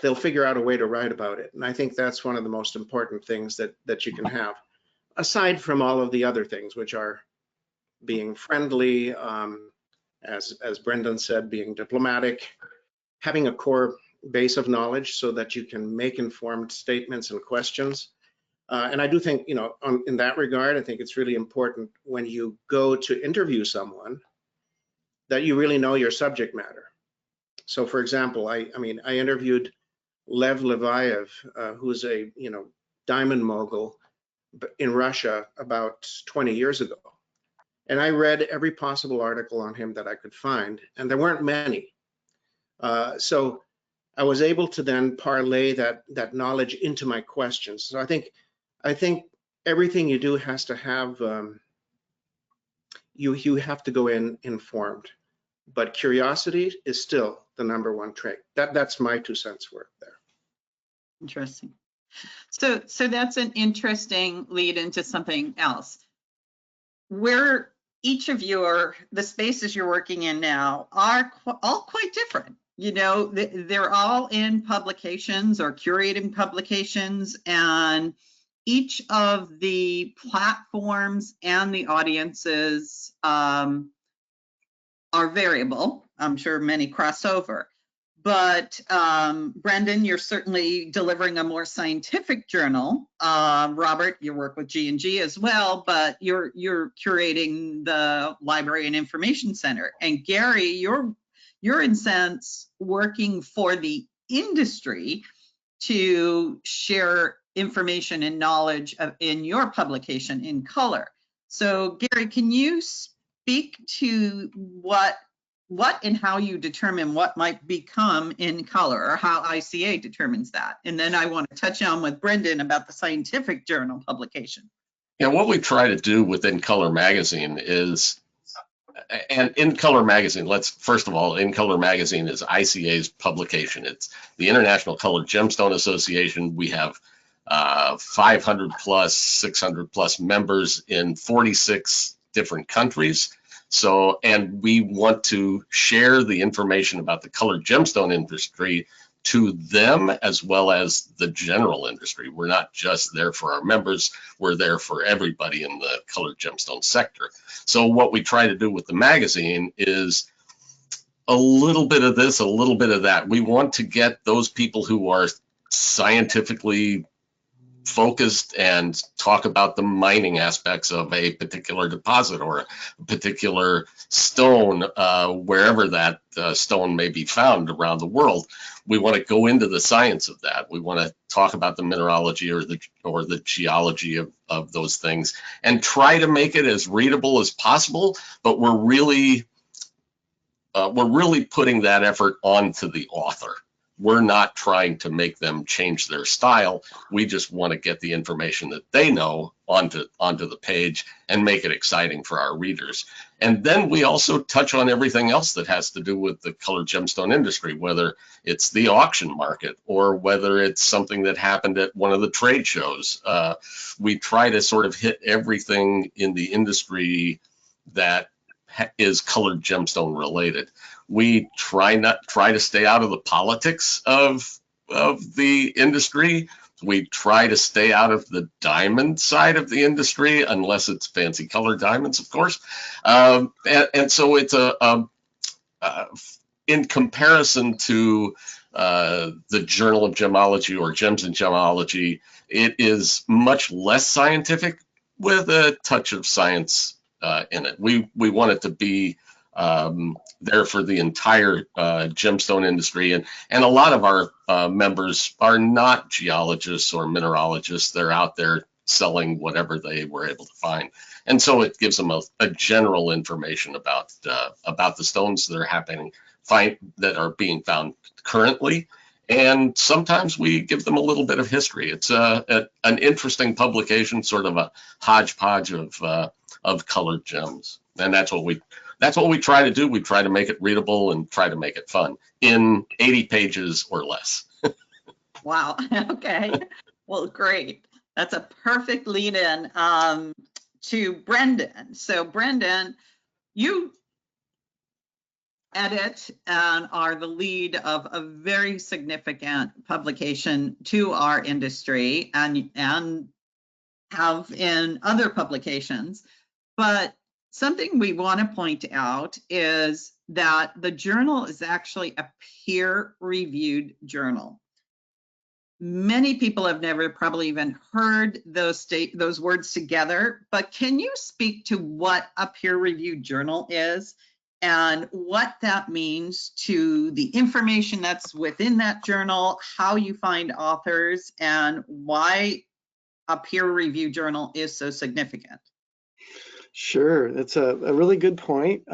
they'll figure out a way to write about it. And I think that's one of the most important things that you can have, aside from all of the other things, which are being friendly, as Brendan said, being diplomatic, having a core base of knowledge so that you can make informed statements and questions. And I do think, you know, in that regard, I think it's really important when you go to interview someone that you really know your subject matter. So for example, I interviewed Lev Leviev, who's a diamond mogul in Russia about 20 years ago. And I read every possible article on him that I could find, and there weren't many. So I was able to then parlay that knowledge into my questions. So I think everything you do has to have, you have to go in informed, but curiosity is still the #1 trait. That's my 2 cents worth there. Interesting. So that's an interesting lead into something else. Where each of the spaces you're working in now are all quite different. They're all in publications or curating publications, and each of the platforms and the audiences are variable. I'm sure many cross over. But Brendan, you're certainly delivering a more scientific journal. Robert, you work with G&G as well, but you're curating the Library and Information Center. And Gary, you're in a sense working for the industry to share information and knowledge in your publication in color. So Gary, can you speak to what and how you determine what might become in color, or how ICA determines that? And then I want to touch on with Brendan about the scientific journal publication. Yeah, what we try to do within Color Magazine is, and in Color Magazine, first of all, in Color Magazine is ICA's publication. It's the International Colored Gemstone Association. We have 500 plus, 600 plus members in 46 different countries. So, and we want to share the information about the colored gemstone industry to them as well as the general industry. We're not just there for our members, we're there for everybody in the colored gemstone sector. So what we try to do with the magazine is a little bit of this, a little bit of that. We want to get those people who are scientifically focused and talk about the mining aspects of a particular deposit or a particular stone, wherever that stone may be found around the world. We want to go into the science of that. We want to talk about the mineralogy or the geology of those things and try to make it as readable as possible, but we're really putting that effort onto the author. We're not trying to make them change their style. We just want to get the information that they know onto the page and make it exciting for our readers. And then we also touch on everything else that has to do with the colored gemstone industry, whether it's the auction market or whether it's something that happened at one of the trade shows. We try to sort of hit everything in the industry that is colored gemstone related. We try to stay out of the politics of the industry. We try to stay out of the diamond side of the industry, unless it's fancy colored diamonds, of course. And so it's in comparison to the Journal of Gemology or Gems in Gemology, it is much less scientific with a touch of science in it. We want it to be there for the entire gemstone industry, and a lot of our members are not geologists or mineralogists. They're out there selling whatever they were able to find, and so it gives them a general information about the stones that are that are being found currently. And sometimes we give them a little bit of history. It's an interesting publication, sort of a hodgepodge of colored gems, and that's what we try to do. We try to make it readable and try to make it fun in 80 pages or less. Wow. Okay. Well, great. That's a perfect lead in to Brendan. So Brendan, you edit and are the lead of a very significant publication to our industry and have in other publications. But something we want to point out is that the journal is actually a peer-reviewed journal. Many people have never probably even heard those words together, but can you speak to what a peer-reviewed journal is and what that means to the information that's within that journal, how you find authors, and why a peer review journal is so significant. Sure, that's a really good point.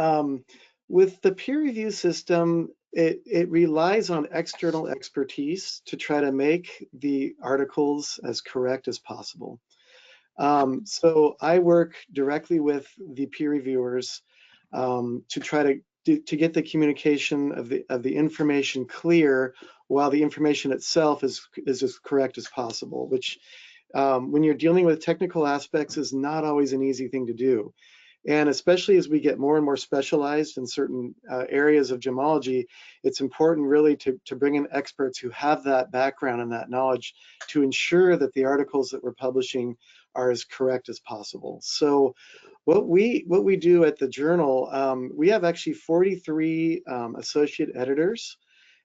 With the peer review system, it relies on external expertise to try to make the articles as correct as possible. So I work directly with the peer reviewers to try to get the communication of the information clear, while the information itself is as correct as possible, which when you're dealing with technical aspects is not always an easy thing to do. And especially as we get more and more specialized in certain areas of gemology, it's important really to bring in experts who have that background and that knowledge to ensure that the articles that we're publishing are as correct as possible. So what we do at the journal, we have actually 43 associate editors,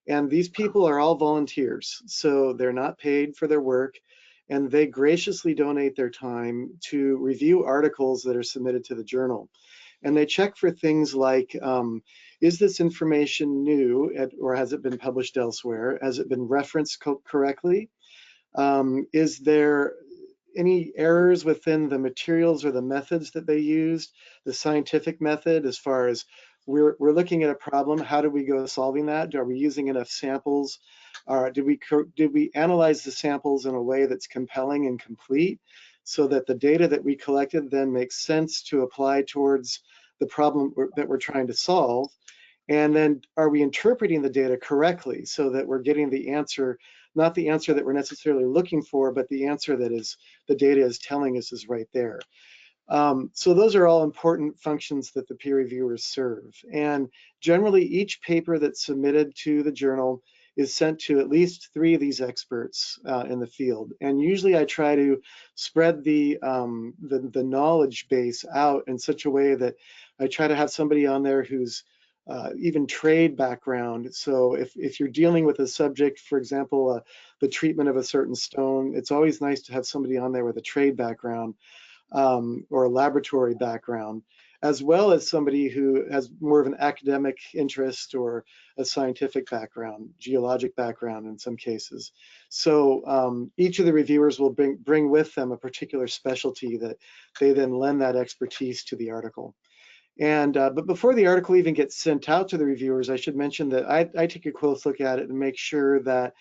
and these people are all volunteers. So they're not paid for their work, and they graciously donate their time to review articles that are submitted to the journal. And they check for things like, is this information new, or has it been published elsewhere? Has it been referenced correctly? Is there any errors within the materials or the methods that they used, the scientific method, as far as we're looking at a problem, how do we go solving that? Are we using enough samples? Did we analyze the samples in a way that's compelling and complete, so that the data that we collected then makes sense to apply towards the problem that we're trying to solve? And then are we interpreting the data correctly, so that we're getting the answer, not the answer that we're necessarily looking for, but the answer that is the data is telling us is right there. So those are all important functions that the peer reviewers serve. And generally each paper that's submitted to the journal is sent to at least 3 of these experts in the field. And usually I try to spread the knowledge base out in such a way that I try to have somebody on there who's even trade background. So if you're dealing with a subject, for example, the treatment of a certain stone, it's always nice to have somebody on there with a trade background or a laboratory background, as well as somebody who has more of an academic interest or a scientific background, geologic background in some cases. So each of the reviewers will bring with them a particular specialty that they then lend that expertise to the article. And but before the article even gets sent out to the reviewers, I should mention that I take a close look at it and make sure that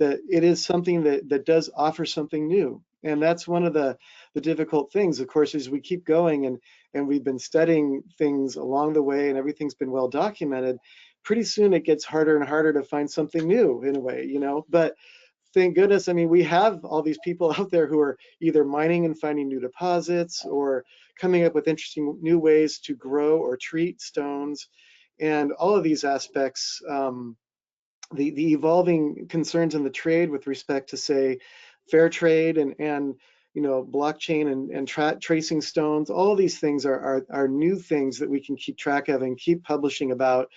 it is something that does offer something new. And that's one of the difficult things, of course, as we keep going and we've been studying things along the way and everything's been well documented, pretty soon it gets harder and harder to find something new in a way, you know. But thank goodness, I mean, we have all these people out there who are either mining and finding new deposits or coming up with interesting new ways to grow or treat stones. And all of these aspects, the evolving concerns in the trade with respect to, say, fair trade and you know, blockchain and tracing stones, all of these things are new things that we can keep track of and keep publishing about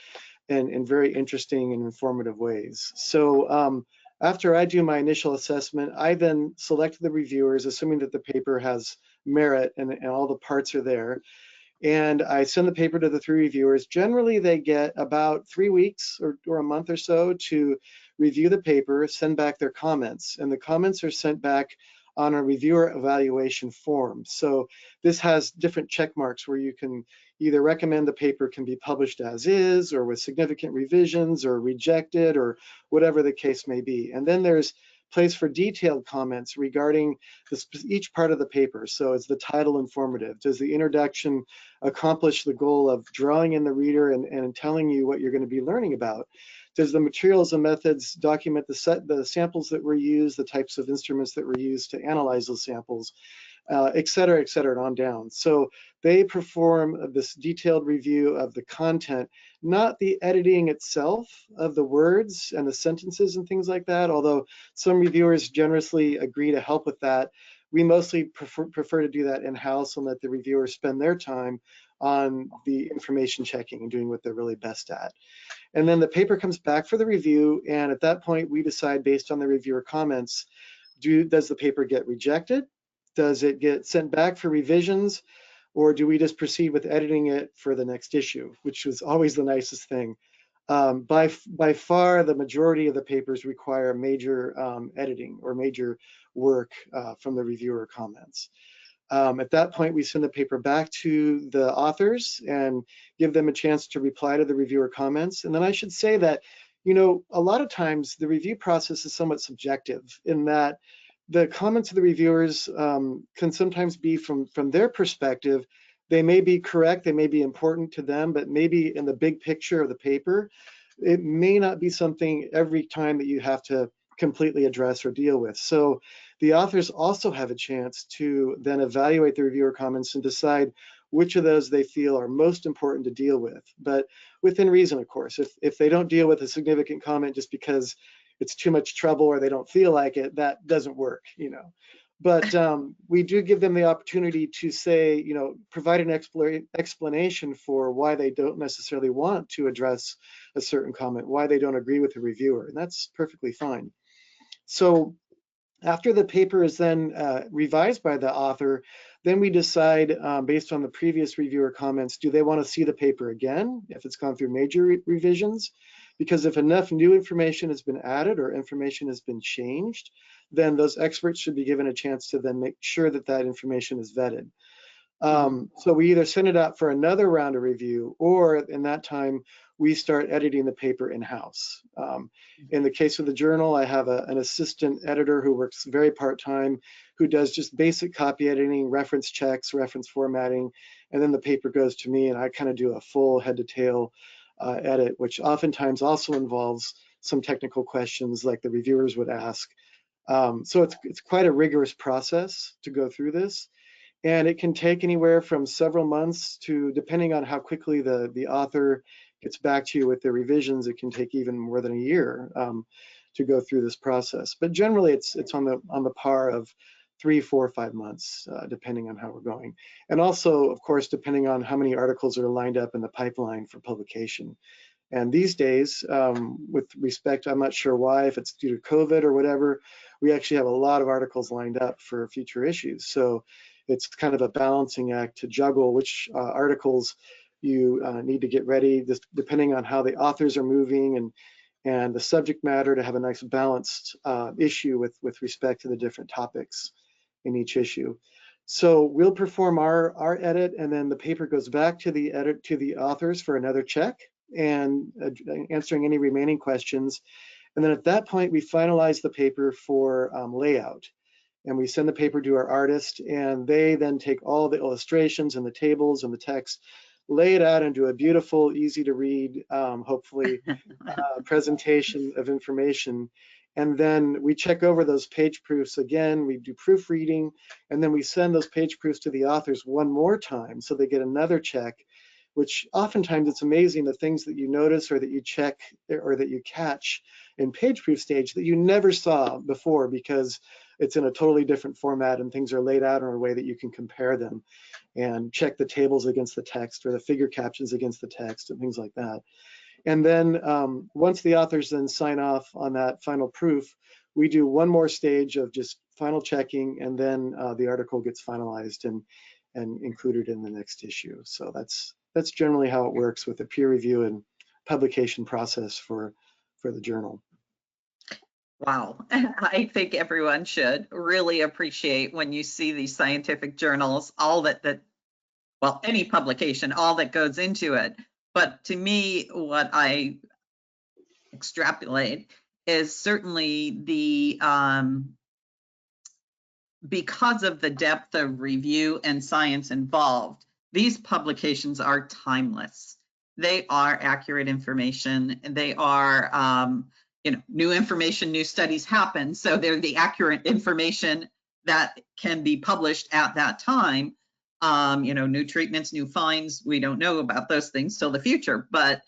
in very interesting and informative ways. So after I do my initial assessment, I then select the reviewers, assuming that the paper has merit and all the parts are there. And I send the paper to the 3 reviewers. Generally, they get about 3 weeks or a month or so to review the paper, send back their comments. And the comments are sent back on a reviewer evaluation form. So this has different check marks where you can either recommend the paper can be published as is or with significant revisions or rejected or whatever the case may be. And then there's place for detailed comments regarding each part of the paper. So is the title informative? Does the introduction accomplish the goal of drawing in the reader and telling you what you're going to be learning about? Does the materials and methods document the samples that were used, the types of instruments that were used to analyze those samples, et cetera, and on down. So they perform this detailed review of the content, not the editing itself of the words and the sentences and things like that, although some reviewers generously agree to help with that. We mostly prefer to do that in-house and let the reviewers spend their time on the information checking and doing what they're really best at. And then the paper comes back for the review, and at that point we decide based on the reviewer comments, does the paper get rejected? Does it get sent back for revisions? or do we just proceed with editing it for the next issue, which was always the nicest thing. By far, the majority of the papers require major editing or major work from the reviewer comments. At that point, we send the paper back to the authors and give them a chance to reply to the reviewer comments. And then I should say that, you know, a lot of times the review process is somewhat subjective in that the comments of the reviewers can sometimes be from their perspective. They may be correct, they may be important to them, but maybe in the big picture of the paper, it may not be something every time that you have to completely address or deal with. So the authors also have a chance to then evaluate the reviewer comments and decide which of those they feel are most important to deal with, but within reason, of course. If they don't deal with a significant comment just because it's too much trouble or they don't feel like it, that doesn't work, you know. But we do give them the opportunity to say, you know, provide an explanation for why they don't necessarily want to address a certain comment, why they don't agree with the reviewer, and that's perfectly fine. So after the paper is then revised by the author, then we decide based on the previous reviewer comments, do they want to see the paper again if it's gone through major revisions? Because if enough new information has been added or information has been changed, then those experts should be given a chance to then make sure that that information is vetted. So we either send it out for another round of review, or in that time, we start editing the paper in-house. In the case of the journal, I have an assistant editor who works very part-time, who does just basic copy editing, reference checks, reference formatting, and then the paper goes to me and I kind of do a full head-to-tail edit, which oftentimes also involves some technical questions like the reviewers would ask. So it's quite a rigorous process to go through this. And it can take anywhere from several months to, depending on how quickly the author gets back to you with their revisions, it can take even more than a year to go through this process. But generally, it's on the par of 3, 4, 5 months, depending on how we're going. And also, of course, depending on how many articles are lined up in the pipeline for publication. And these days, with respect, I'm not sure why, if it's due to COVID or whatever, we actually have a lot of articles lined up for future issues. So it's kind of a balancing act to juggle which articles you need to get ready, just depending on how the authors are moving and the subject matter, to have a nice balanced issue with respect to the different topics in each issue. So we'll perform our edit, and then the paper goes back to the authors for another check and answering any remaining questions. And then at that point, we finalize the paper for layout. And we send the paper to our artist, and they then take all the illustrations and the tables and the text, lay it out into a beautiful, easy to read, hopefully, presentation of information. And then we check over those page proofs again, we do proofreading, and then we send those page proofs to the authors one more time so they get another check, which oftentimes it's amazing the things that you notice or that you check or that you catch in page proof stage that you never saw before, because it's in a totally different format and things are laid out in a way that you can compare them and check the tables against the text or the figure captions against the text and things like that. And then once the authors then sign off on that final proof, we do one more stage of just final checking, and then the article gets finalized and included in the next issue. So that's generally how it works with the peer review and publication process for the journal. Wow, I think everyone should really appreciate when you see these scientific journals, all well, any publication, all that goes into it. But to me, what I extrapolate is certainly the, because of the depth of review and science involved, these publications are timeless. They are accurate information, and they are, new information, new studies happen. So they're the accurate information that can be published at that time. New treatments, new finds, we don't know about those things till the future, but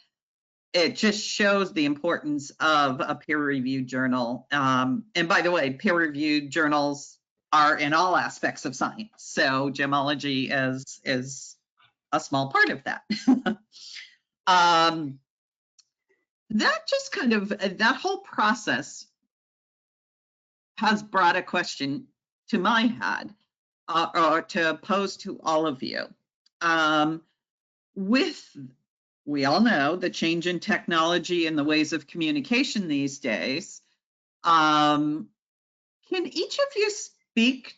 it just shows the importance of a peer-reviewed journal. And by the way, peer-reviewed journals are in all aspects of science. So gemology is a small part of that. That just kind of, that whole process has brought a question to my head, or to pose to all of you. With, we all know the change in technology and the ways of communication these days, can each of you speak?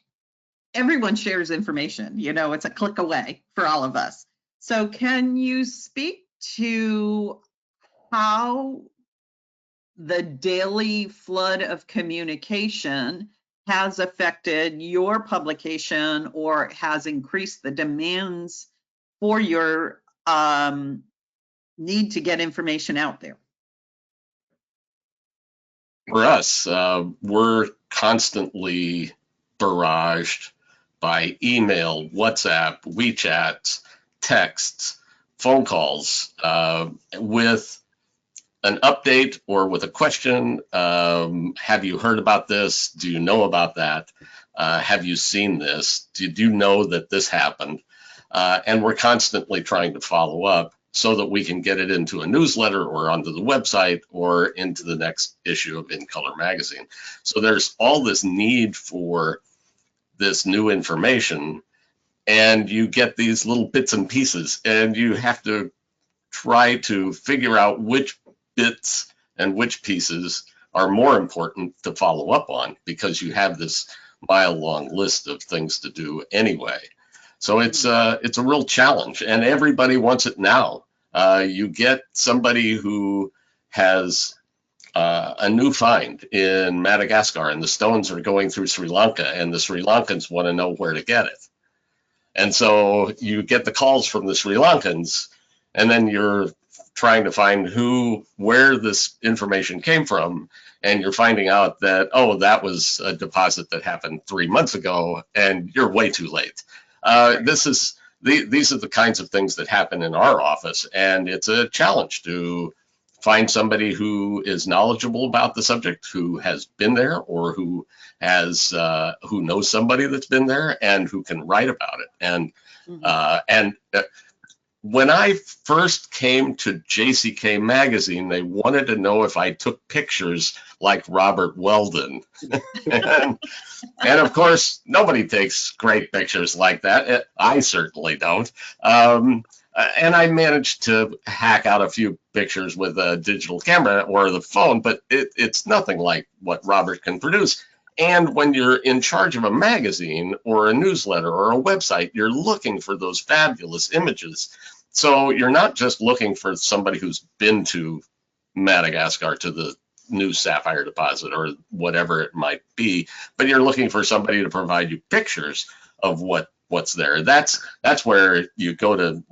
Everyone shares information, you know, it's a click away for all of us. So can you speak to how the daily flood of communication has affected your publication or has increased the demands for your need to get information out there? For us, we're constantly barraged by email, WhatsApp, WeChat, texts, phone calls with an update or with a question. Have you heard about this? Do you know about that? Have you seen this? Did you know that this happened? And we're constantly trying to follow up so that we can get it into a newsletter or onto the website or into the next issue of In Color magazine. So there's all this need for this new information, and you get these little bits and pieces, and you have to try to figure out which bits and which pieces are more important to follow up on, because you have this mile-long list of things to do anyway. So it's a real challenge, and everybody wants it now. You get somebody who has a new find in Madagascar, and the stones are going through Sri Lanka, and the Sri Lankans want to know where to get it. And so you get the calls from the Sri Lankans, and then you're trying to find where this information came from, and you're finding out that, oh, that was a deposit that happened 3 months ago, and you're way too late. These are the kinds of things that happen in our office, and it's a challenge to find somebody who is knowledgeable about the subject, who has been there, or who knows somebody that's been there and who can write about it. And when I first came to JCK magazine, they wanted to know if I took pictures like Robert Weldon. and of course, nobody takes great pictures like that. I certainly don't. And I managed to hack out a few pictures with a digital camera or the phone, but it's nothing like what Robert can produce. And when you're in charge of a magazine or a newsletter or a website, you're looking for those fabulous images. So you're not just looking for somebody who's been to Madagascar, to the new sapphire deposit or whatever it might be, but you're looking for somebody to provide you pictures of what's there. That's where you go to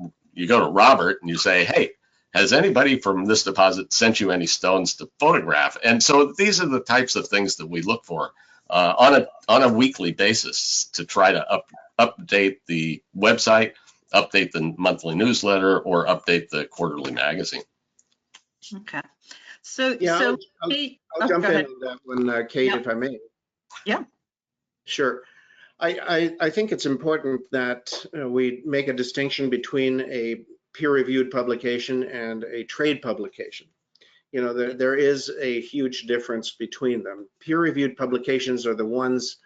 Robert and you say, hey, has anybody from this deposit sent you any stones to photograph? And so these are the types of things that we look for on a weekly basis to try to update the website, update the monthly newsletter, or update the quarterly magazine. Okay. So, Yeah, Kate, I'll jump go in ahead. on that one, Kate, Yeah. if I may. Yeah. Sure. I think it's important that we make a distinction between a peer-reviewed publication and a trade publication. You know, there is a huge difference between them. Peer-reviewed publications are the ones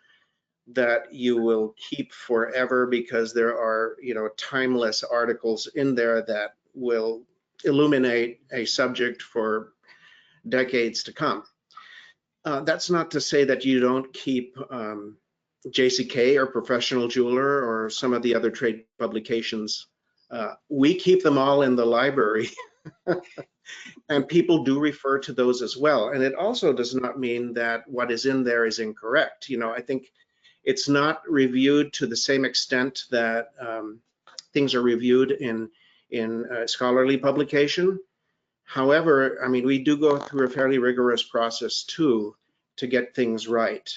that you will keep forever because there are, you know, timeless articles in there that will illuminate a subject for decades to come. That's not to say that you don't keep JCK or Professional Jeweler or some of the other trade publications. We keep them all in the library. And people do refer to those as well. And it also does not mean that what is in there is incorrect. You know, I think it's not reviewed to the same extent that things are reviewed in scholarly publication. However, I mean, we do go through a fairly rigorous process too to get things right.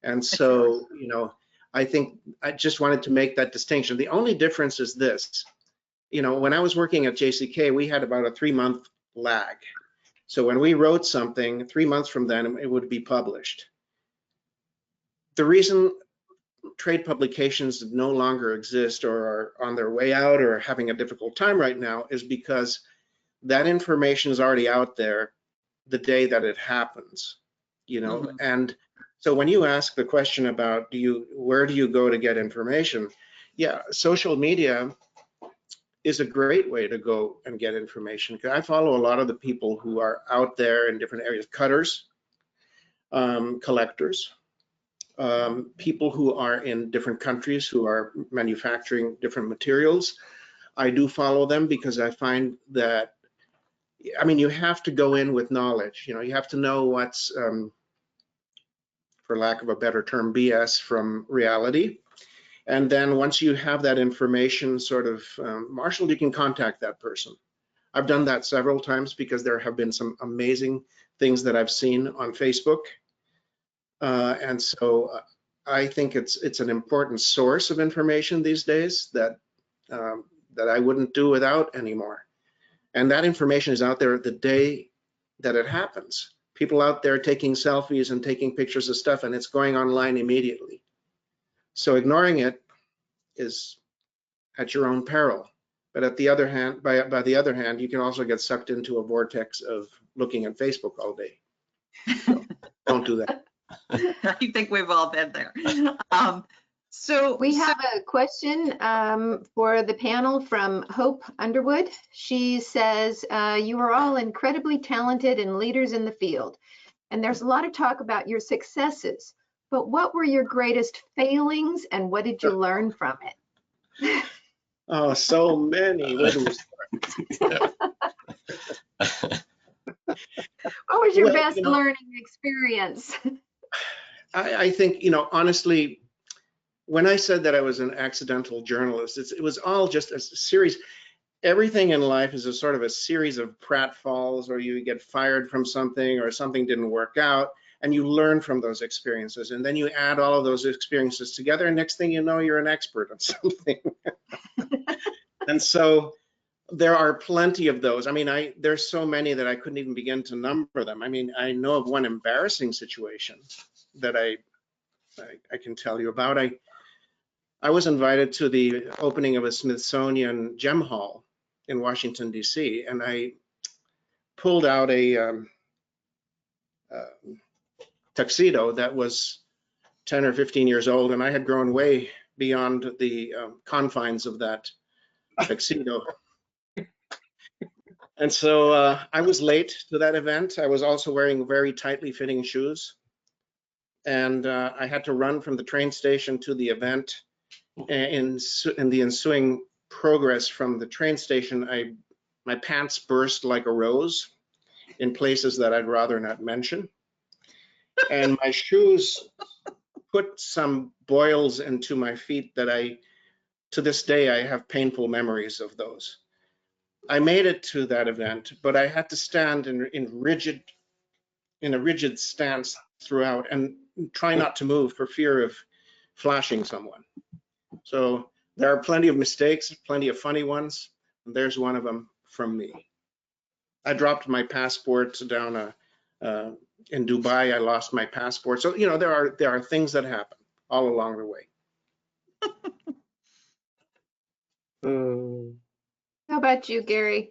And so, you know, I think I just wanted to make that distinction. The only difference is this. You know, when I was working at JCK, we had about a 3-month lag. So when we wrote something, 3 months from then, it would be published. The reason trade publications no longer exist or are on their way out or having a difficult time right now is because that information is already out there the day that it happens, you know. Mm-hmm. And so when you ask the question about where do you go to get information? Yeah, social media is a great way to go and get information. I follow a lot of the people who are out there in different areas, cutters, collectors, people who are in different countries who are manufacturing different materials. I do follow them because I find that, I mean, you have to go in with knowledge. You know, you have to know what's, for lack of a better term, BS from reality. And then once you have that information sort of marshaled, you can contact that person. I've done that several times because there have been some amazing things that I've seen on Facebook. And so I think it's an important source of information these days that that I wouldn't do without anymore. And that information is out there the day that it happens. People out there taking selfies and taking pictures of stuff, and it's going online immediately. So ignoring it is at your own peril. But at the other hand, by the other hand, you can also get sucked into a vortex of looking at Facebook all day. So don't do that. I think we've all been there. So We have a question for the panel from Hope Underwood. She says, you are all incredibly talented and leaders in the field. And there's a lot of talk about your successes, but what were your greatest failings and what did you learn from it? Oh, so many. Where do we start? What was your Well, best you know, learning experience? I think, you know, honestly, when I said that I was an accidental journalist, it was all just a series. Everything in life is a sort of a series of pratfalls, or you get fired from something, or something didn't work out, and you learn from those experiences. And then you add all of those experiences together, and next thing you know, you're an expert on something. And so there are plenty of those. I mean, there's so many that I couldn't even begin to number them. I mean, I know of one embarrassing situation that I can tell you about. I was invited to the opening of a Smithsonian gem hall in Washington, D.C., and I pulled out a tuxedo that was 10 or 15 years old, and I had grown way beyond the confines of that tuxedo. And so I was late to that event. I was also wearing very tightly fitting shoes, and I had to run from the train station to the event. In the ensuing progress from the train station, my pants burst like a rose in places that I'd rather not mention. And my shoes put some boils into my feet that to this day, I have painful memories of those. I made it to that event, but I had to stand in a rigid stance throughout and try not to move for fear of flashing someone. So there are plenty of mistakes, plenty of funny ones, and there's one of them from me. I dropped my passport down in Dubai. I lost my passport. So, you know, there are things that happen all along the way. How about you, Gary?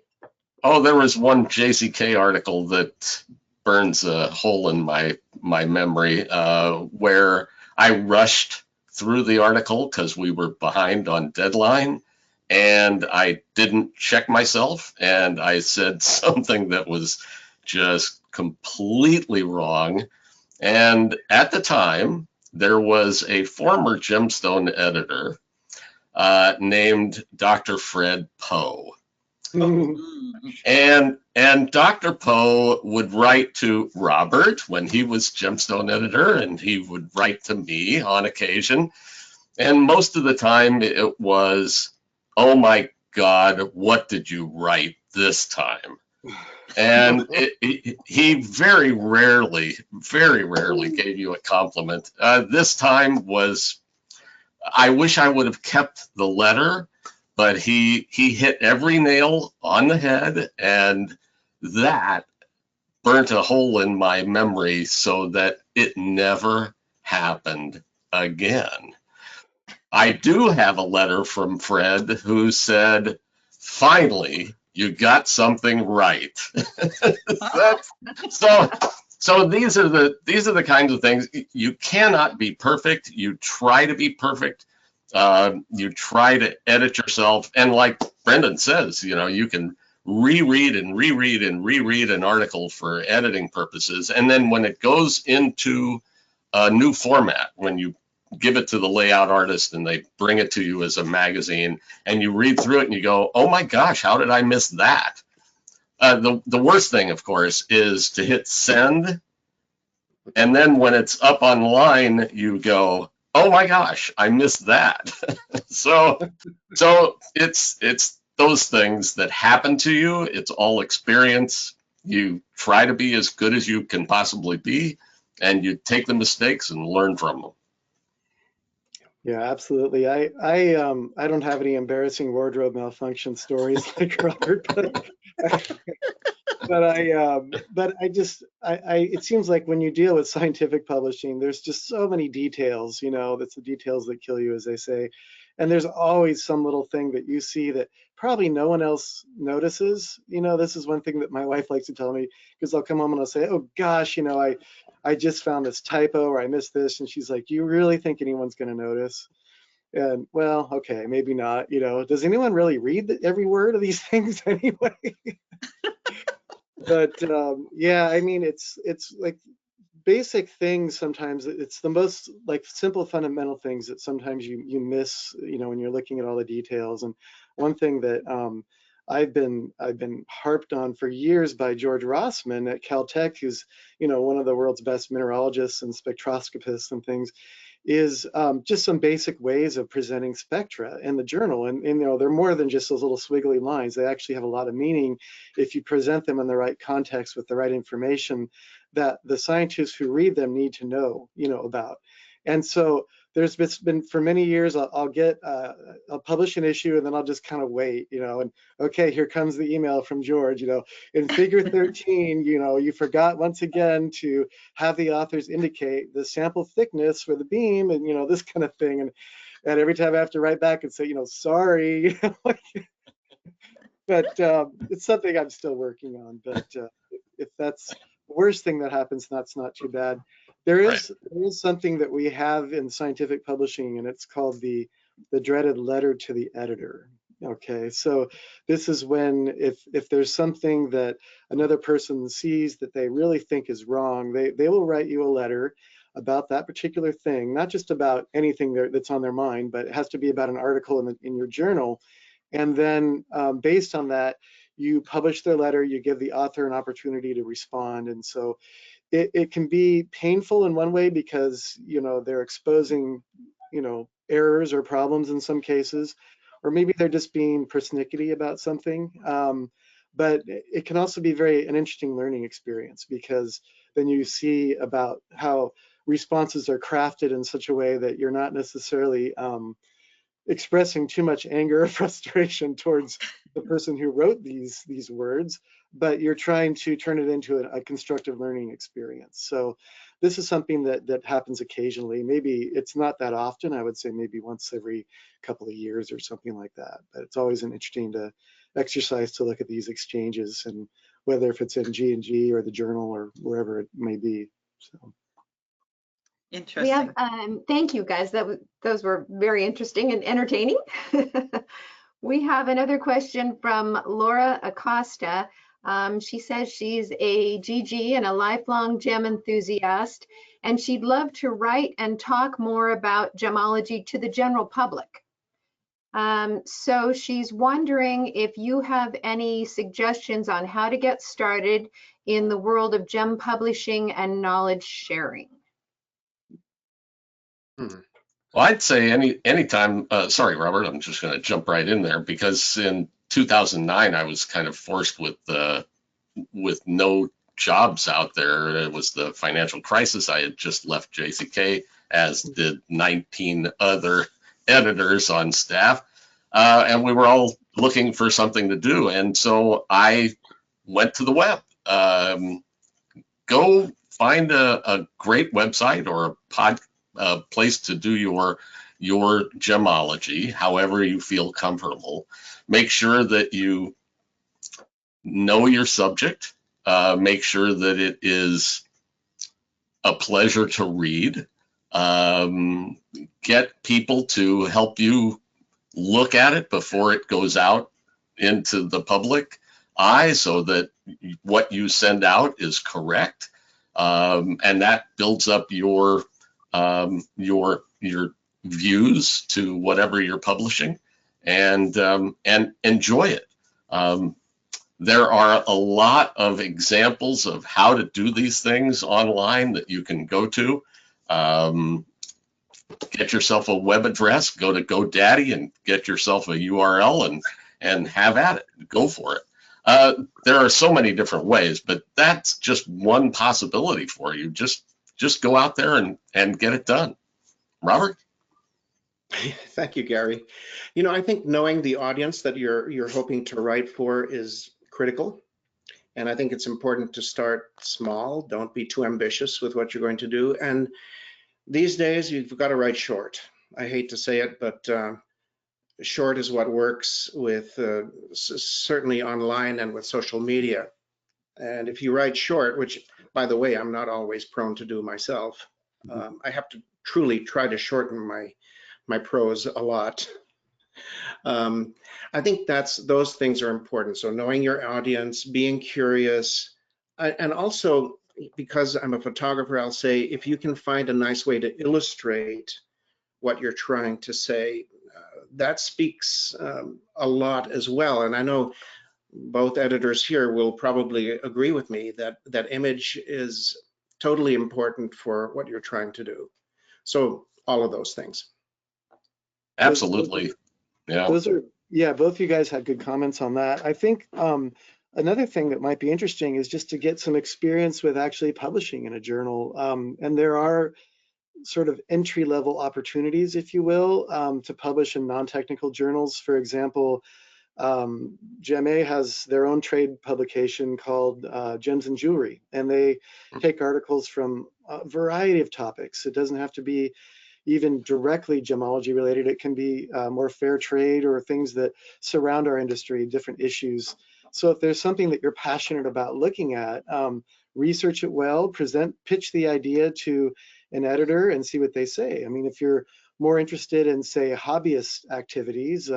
Oh, there was one JCK article that burns a hole in my memory where I rushed through the article because we were behind on deadline, and I didn't check myself, and I said something that was just completely wrong. And at the time, there was a former gemstone editor named Dr. Fred Poe. And Dr. Poe would write to Robert when he was gemstone editor, and he would write to me on occasion. And most of the time it was, oh my God, what did you write this time? And he very rarely gave you a compliment. This time was, I wish I would have kept the letter, but he hit every nail on the head, and that burnt a hole in my memory so that it never happened again. I do have a letter from Fred who said, finally, you got something right. So these are the kinds of things. You cannot be perfect. You try to be perfect, You try to edit yourself, and like Brendan says, you can reread and reread and reread an article for editing purposes, and then when it goes into a new format, when you give it to the layout artist and they bring it to you as a magazine, and you read through it and you go, oh my gosh, how did I miss that? The worst thing, of course, is to hit send, and then when it's up online, you go, oh my gosh, I missed that. so it's those things that happen to you. It's all experience. You try to be as good as you can possibly be, and you take the mistakes and learn from them. Yeah, absolutely. I don't have any embarrassing wardrobe malfunction stories like Robert, but it seems like when you deal with scientific publishing, there's just so many details, that's the details that kill you, as they say. And there's always some little thing that you see that probably no one else notices. This is one thing that my wife likes to tell me, because I'll come home and I'll say, oh gosh, I just found this typo, or I missed this. And she's like, you really think anyone's going to notice? And well, okay, maybe not. Does anyone really read every word of these things anyway? But yeah, I mean, it's like basic things. Sometimes it's the most like simple fundamental things that sometimes you miss, when you're looking at all the details. And one thing that I've been harped on for years by George Rossman at Caltech, who's one of the world's best mineralogists and spectroscopists and things, is just some basic ways of presenting spectra in the journal. And they're more than just those little swiggly lines. They actually have a lot of meaning if you present them in the right context with the right information that the scientists who read them need to know, about. And so there's been for many years, I'll publish an issue and then I'll just kind of wait, and okay, here comes the email from George, in figure 13, you forgot once again to have the authors indicate the sample thickness for the beam, and this kind of thing. And every time I have to write back and say, sorry, but it's something I'm still working on. But if that's the worst thing that happens, that's not too bad. There is something that we have in scientific publishing, and it's called the dreaded letter to the editor. Okay, so this is when if there's something that another person sees that they really think is wrong, they will write you a letter about that particular thing, not just about anything that's on their mind, but it has to be about an article in your journal. And then based on that, you publish their letter, you give the author an opportunity to respond. And so it can be painful in one way because, they're exposing, errors or problems in some cases, or maybe they're just being persnickety about something. But it can also be an interesting learning experience, because then you see about how responses are crafted in such a way that you're not necessarily expressing too much anger or frustration towards the person who wrote these words, but you're trying to turn it into a constructive learning experience. So this is something that happens occasionally. Maybe it's not that often. I would say maybe once every couple of years or something like that. But it's always an interesting exercise to look at these exchanges, and whether if it's in G&G or the journal or wherever it may be. So. Interesting. Thank you, guys. Those were very interesting and entertaining. We have another question from Laura Acosta. She says she's a GG and a lifelong gem enthusiast, and she'd love to write and talk more about gemology to the general public. So she's wondering if you have any suggestions on how to get started in the world of gem publishing and knowledge sharing. Well, I'd say anytime. Sorry, Robert, I'm just going to jump right in there, because in 2009 I was kind of forced with no jobs out there. It was the financial crisis. I had just left JCK, as did 19 other editors on staff, and we were all looking for something to do. And so I went to the web. Go find a great website or a place to do your gemology, however you feel comfortable. Make sure that you know your subject. Make sure that it is a pleasure to read. Get people to help you look at it before it goes out into the public eye so that what you send out is correct. And that builds up your views to whatever you're publishing, and enjoy it. There are a lot of examples of how to do these things online that you can go to. Get yourself a web address, go to GoDaddy and get yourself a URL and have at it, go for it. There are so many different ways, but that's just one possibility for you. Just go out there and get it done. Robert? Thank you, Gary. You know, I think knowing the audience that you're hoping to write for is critical. And I think it's important to start small. Don't be too ambitious with what you're going to do. And these days, you've got to write short. I hate to say it, but short is what works with certainly online and with social media. And if you write short, which, by the way, I'm not always prone to do myself, I have to truly try to shorten my prose a lot. I think those things are important. So knowing your audience, being curious, and also, because I'm a photographer, I'll say if you can find a nice way to illustrate what you're trying to say, that speaks a lot as well. And I know both editors here will probably agree with me that image is totally important for what you're trying to do. So all of those things. Absolutely. Yeah. Both of you guys had good comments on that. I think another thing that might be interesting is just to get some experience with actually publishing in a journal. And there are sort of entry-level opportunities, if you will, to publish in non-technical journals. For example, GMA has their own trade publication called Gems and Jewelry, and they take articles from a variety of topics. It doesn't have to be even directly gemology related. It can be more fair trade or things that surround our industry, different issues. So if there's something that you're passionate about looking at, research it well, pitch the idea to an editor and see what they say. I mean, if you're more interested in, say, hobbyist activities,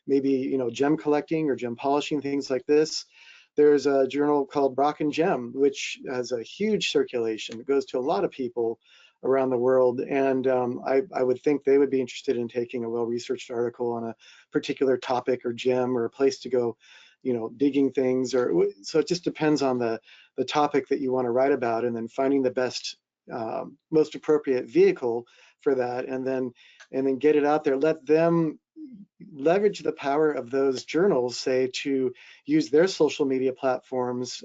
maybe, gem collecting or gem polishing, things like this, there's a journal called Rock and Gem, which has a huge circulation. It goes to a lot of people around the world, and I would think they would be interested in taking a well-researched article on a particular topic or gem or a place to go, digging things. So it just depends on the topic that you want to write about, and then finding the best, most appropriate vehicle for that, and then get it out there. Let them leverage the power of those journals, say, to use their social media platforms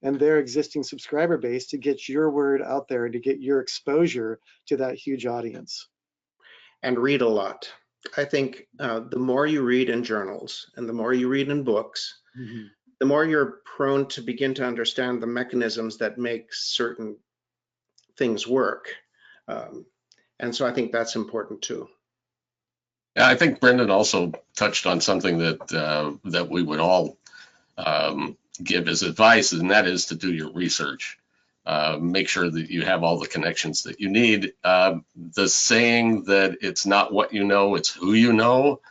and their existing subscriber base to get your word out there and to get your exposure to that huge audience. And read a lot. I think the more you read in journals and the more you read in books, the more you're prone to begin to understand the mechanisms that make certain things work. And so I think that's important too. Yeah, I think Brendan also touched on something that we would all give as advice, and that is to do your research. Make sure that you have all the connections that you need. The saying that it's not what you know, it's who you know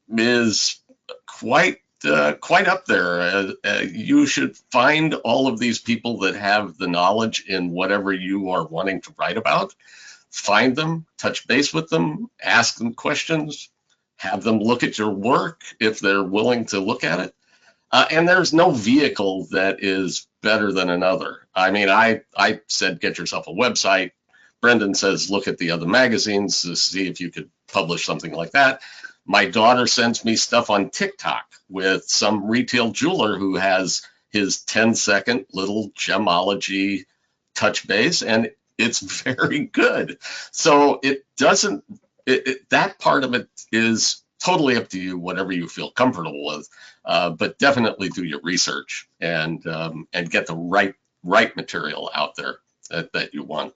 is quite up there. You should find all of these people that have the knowledge in whatever you are wanting to write about. Find them, touch base with them, ask them questions, have them look at your work if they're willing to look at it. And there's no vehicle that is better than another. I mean, I said get yourself a website. Brendan says look at the other magazines to see if you could publish something like that. My daughter sends me stuff on TikTok with some retail jeweler who has his 10-second little gemology touch base, and it's very good. So it doesn't, that part of it is totally up to you, whatever you feel comfortable with, but definitely do your research and get the right material out there that you want.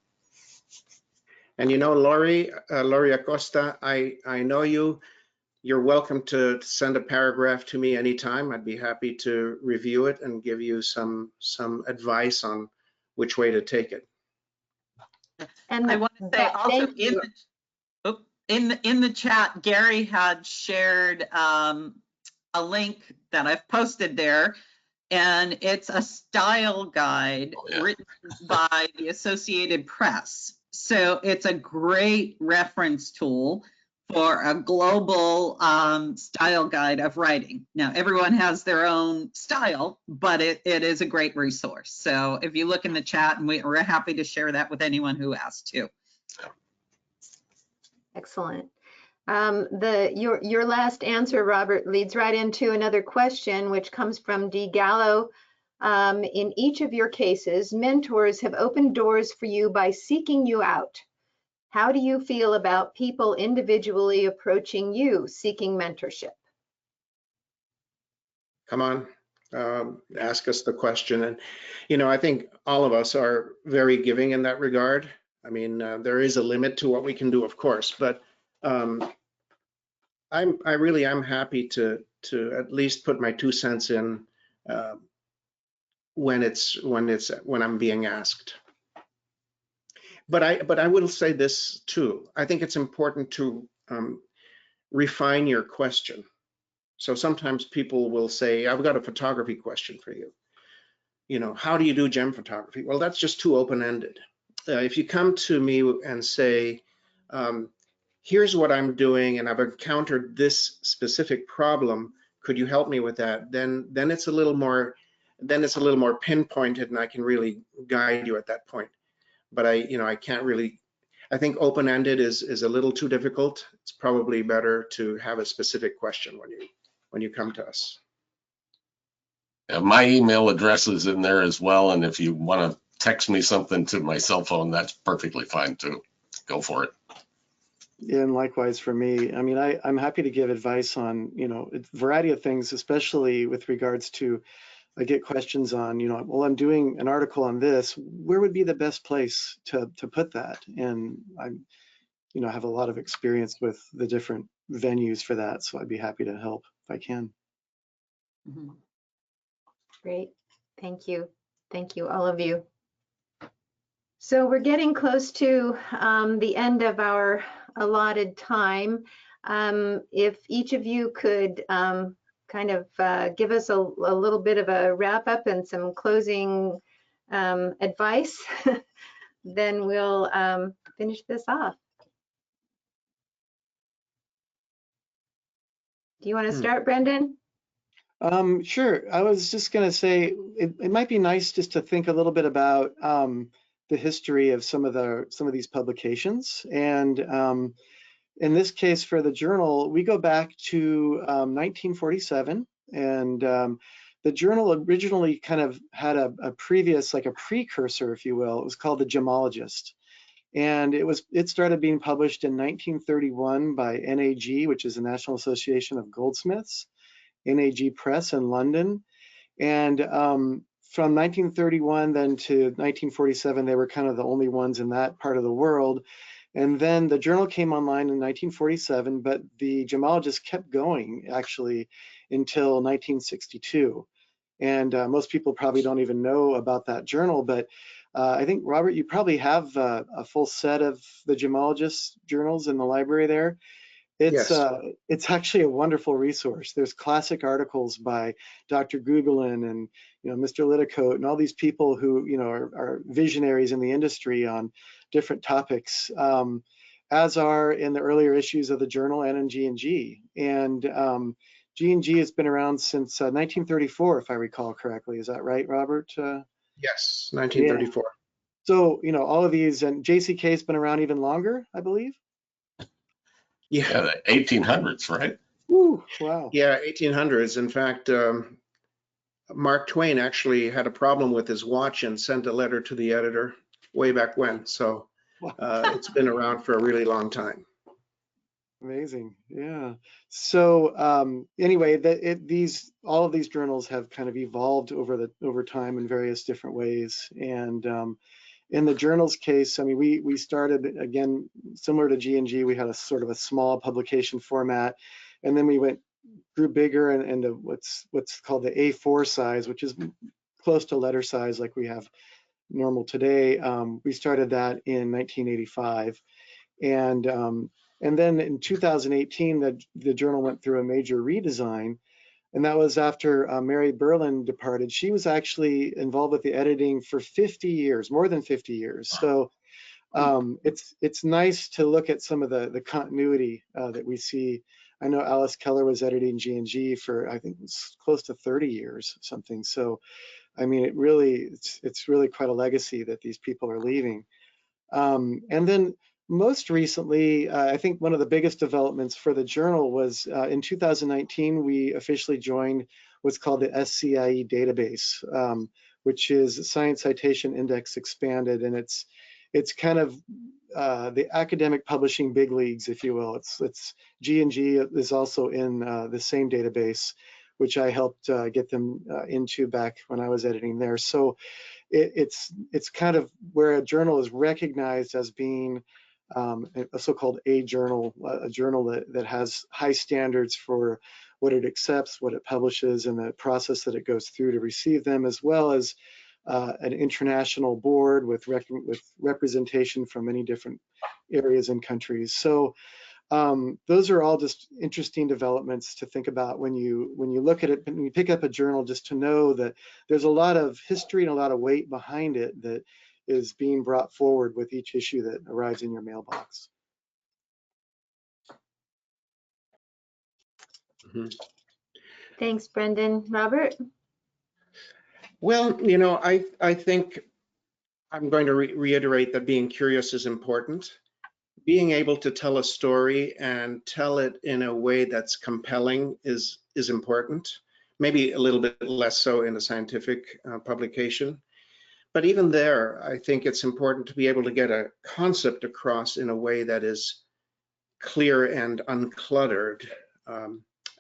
And Lori Acosta, I know you. You're welcome to send a paragraph to me anytime. I'd be happy to review it and give you some advice on which way to take it. And I want to say also thank you. in the chat, Gary had shared a link that I've posted there, and it's a style guide written by the Associated Press. So it's a great reference tool for a global style guide of writing. Now, everyone has their own style, but it is a great resource. So if you look in the chat, and we're happy to share that with anyone who asks too. Excellent. Your last answer, Robert, leads right into another question, which comes from D. Gallo. In each of your cases, mentors have opened doors for you by seeking you out. How do you feel about people individually approaching you seeking mentorship? Come on, ask us the question. And, you know, I think all of us are very giving in that regard. I mean, there is a limit to what we can do, of course, but I really am happy to at least put my 2 cents in when I'm being asked. But I will say this too. I think it's important to refine your question. So sometimes people will say, I've got a photography question for you. You know, how do you do gem photography? Well, that's just too open-ended. If you come to me and say, here's what I'm doing and I've encountered this specific problem, could you help me with that? Then it's a little more pinpointed and I can really guide you at that point. But I can't really, I think open-ended is a little too difficult. It's probably better to have a specific question when you come to us. My email address is in there as well, and if you want to text me something to my cell phone, that's perfectly fine too. Go for it. Yeah, and likewise for me. I mean, I'm happy to give advice on, a variety of things, especially with regards to, I get questions on, well, I'm doing an article on this. Where would be the best place to put that? And I'm, have a lot of experience with the different venues for that. So I'd be happy to help if I can. Mm-hmm. Great. Thank you. Thank you, all of you. So we're getting close to the end of our allotted time. If each of you could kind of give us a little bit of a wrap up and some closing advice, then we'll finish this off. Do you want to start, Brendan? Sure. I was just going to say it might be nice just to think a little bit about the history of some of these publications. And in this case, for the journal, we go back to 1947, and the journal originally kind of had a previous, like a precursor, if you will. It was called the Gemologist. And it started being published in 1931 by NAG, which is the National Association of Goldsmiths, NAG Press in London. And from 1931 then to 1947, they were kind of the only ones in that part of the world. And then the journal came online in 1947, but the Gemologists kept going actually until 1962. And most people probably don't even know about that journal, but I think, Robert, you probably have a full set of the Gemologists journals in the library there. It's actually a wonderful resource. There's classic articles by Dr. Gugelin and Mr. Liddicoat and all these people who are visionaries in the industry on different topics, as are in the earlier issues of the journal and in GIG. And GIG has been around since 1934, if I recall correctly. Is that right, Robert? Yes, 1934. Yeah. So all of these, and JCK has been around even longer, I believe. Yeah, the 1800s, right? Ooh, wow. Yeah, 1800s. In fact, Mark Twain actually had a problem with his watch and sent a letter to the editor way back when. So it's been around for a really long time. Amazing. Yeah. So anyway, all of these journals have kind of evolved over time in various different ways. And in the journal's case, I mean, we started, again, similar to G&G, we had a sort of a small publication format, and then we grew bigger and into what's called the A4 size, which is close to letter size like we have normal today. We started that in 1985. And then in 2018, the journal went through a major redesign. And that was after Mary Berlin departed. She was actually involved with the editing for 50 years, more than 50 years. So it's nice to look at some of the continuity that we see. I know Alice Keller was editing G&G for, I think it's close to 30 years, something. So, I mean, it's really quite a legacy that these people are leaving. And then most recently, I think one of the biggest developments for the journal was in 2019, we officially joined what's called the SCIE database, which is Science Citation Index Expanded, and it's kind of the academic publishing big leagues, if you will. It's G&G is also in the same database, which I helped get them into back when I was editing there. So it's kind of where a journal is recognized as being a so-called A journal, a journal that has high standards for what it accepts, what it publishes, and the process that it goes through to receive them, as well as an international board with representation from many different areas and countries. So those are all just interesting developments to think about when you look at it, when you pick up a journal, just to know that there's a lot of history and a lot of weight behind it that is being brought forward with each issue that arrives in your mailbox. Thanks, Brendan. Robert? Well, you know, I think I'm going to reiterate that being curious is important. Being able to tell a story and tell it in a way that's compelling is important. Maybe a little bit less so in a scientific publication. But even there, I think it's important to be able to get a concept across in a way that is clear and uncluttered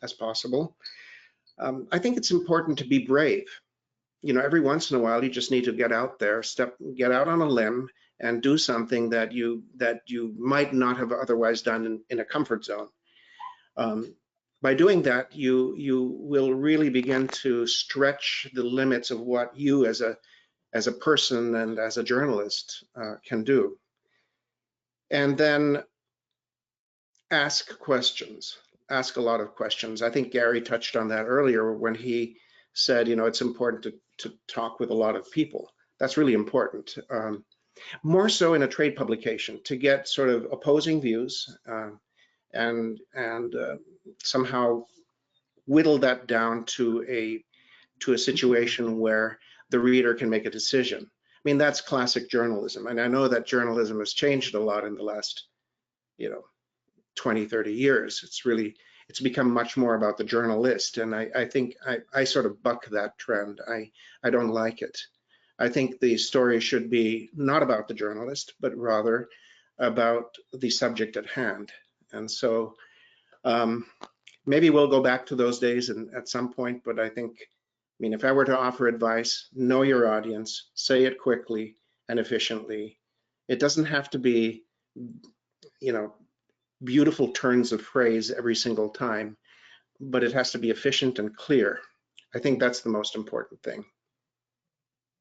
as possible. I think it's important to be brave. You know, every once in a while, you just need to get out there, get out on a limb and do something that you might not have otherwise done in a comfort zone. By doing that, you will really begin to stretch the limits of what you as a person and as a journalist can do. And then ask questions, ask a lot of questions. I think Gary touched on that earlier when he said, you know, it's important to talk with a lot of people. That's really important. More so in a trade publication, to get sort of opposing views and somehow whittle that down to a situation where the reader can make a decision. I mean, that's classic journalism. And I know that journalism has changed a lot in the last, 20, 30 years. It's become much more about the journalist. And I think I sort of buck that trend. I don't like it. I think the story should be not about the journalist, but rather about the subject at hand. And so maybe we'll go back to those days at some point, but I mean, if I were to offer advice, know your audience, say it quickly and efficiently. It doesn't have to be, beautiful turns of phrase every single time, but it has to be efficient and clear. I think that's the most important thing.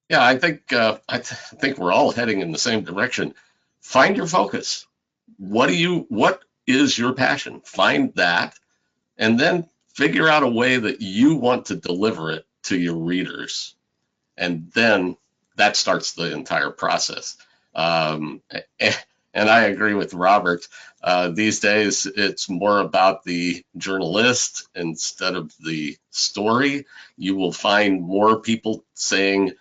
Yeah, I think we're all heading in the same direction. Find your focus. What is your passion? Find that, and then figure out a way that you want to deliver it to your readers. And then that starts the entire process. And I agree with Robert. These days, it's more about the journalist instead of the story. You will find more people saying,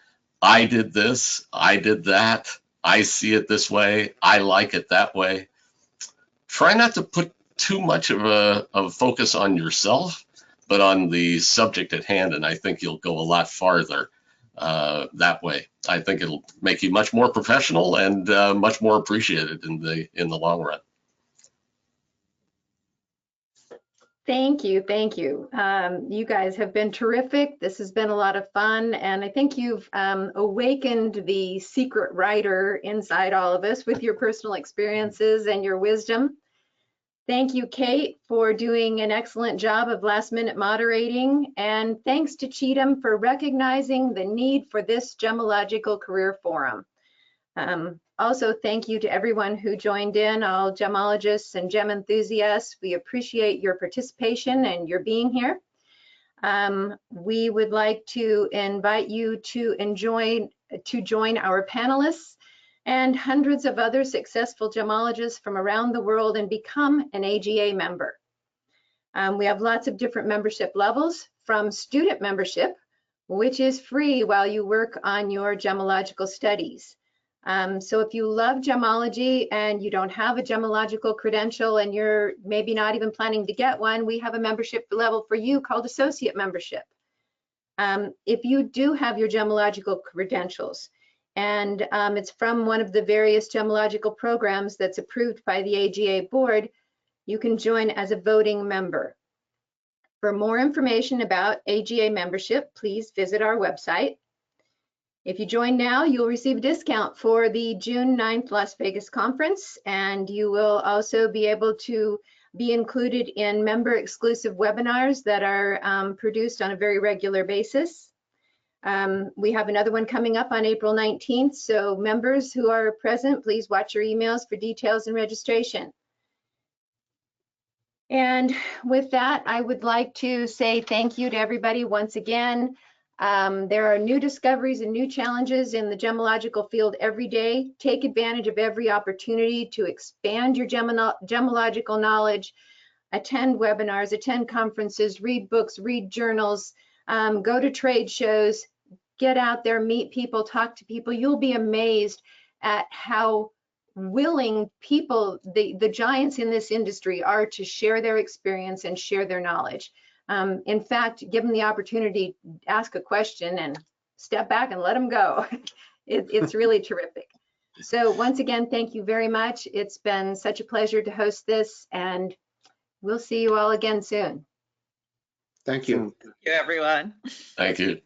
I did this, I did that, I see it this way, I like it that way. Try not to put too much of a focus on yourself, but on the subject at hand, and I think you'll go a lot farther that way. I think it'll make you much more professional and much more appreciated in the long run. Thank you. Thank you. You guys have been terrific. This has been a lot of fun. And I think you've awakened the secret writer inside all of us with your personal experiences and your wisdom. Thank you, Kate, for doing an excellent job of last-minute moderating, and thanks to Cheatham for recognizing the need for this Gemological Career Forum. Also, thank you to everyone who joined in, all gemologists and gem enthusiasts. We appreciate your participation and your being here. We would like to invite you to join our panelists and hundreds of other successful gemologists from around the world and become an AGA member. We have lots of different membership levels, from student membership, which is free while you work on your gemological studies. So if you love gemology and you don't have a gemological credential and you're maybe not even planning to get one, we have a membership level for you called associate membership. If you do have your gemological credentials, and it's from one of the various gemological programs that's approved by the AGA board, you can join as a voting member. For more information about AGA membership, please visit our website. If you join now, you'll receive a discount for the June 9th Las Vegas conference, and you will also be able to be included in member exclusive webinars that are produced on a very regular basis. We have another one coming up on April 19th, so members who are present, please watch your emails for details and registration. And with that, I would like to say thank you to everybody once again. There are new discoveries and new challenges in the gemological field every day. Take advantage of every opportunity to expand your gemological knowledge, attend webinars, attend conferences, read books, read journals, go to trade shows, get out there, meet people, talk to people. You'll be amazed at how willing people, the giants in this industry, are to share their experience and share their knowledge. In fact, give them the opportunity, ask a question and step back and let them go. It's really terrific. So once again, thank you very much. It's been such a pleasure to host this, and we'll see you all again soon. Thank you. Thank you, everyone. Thank you.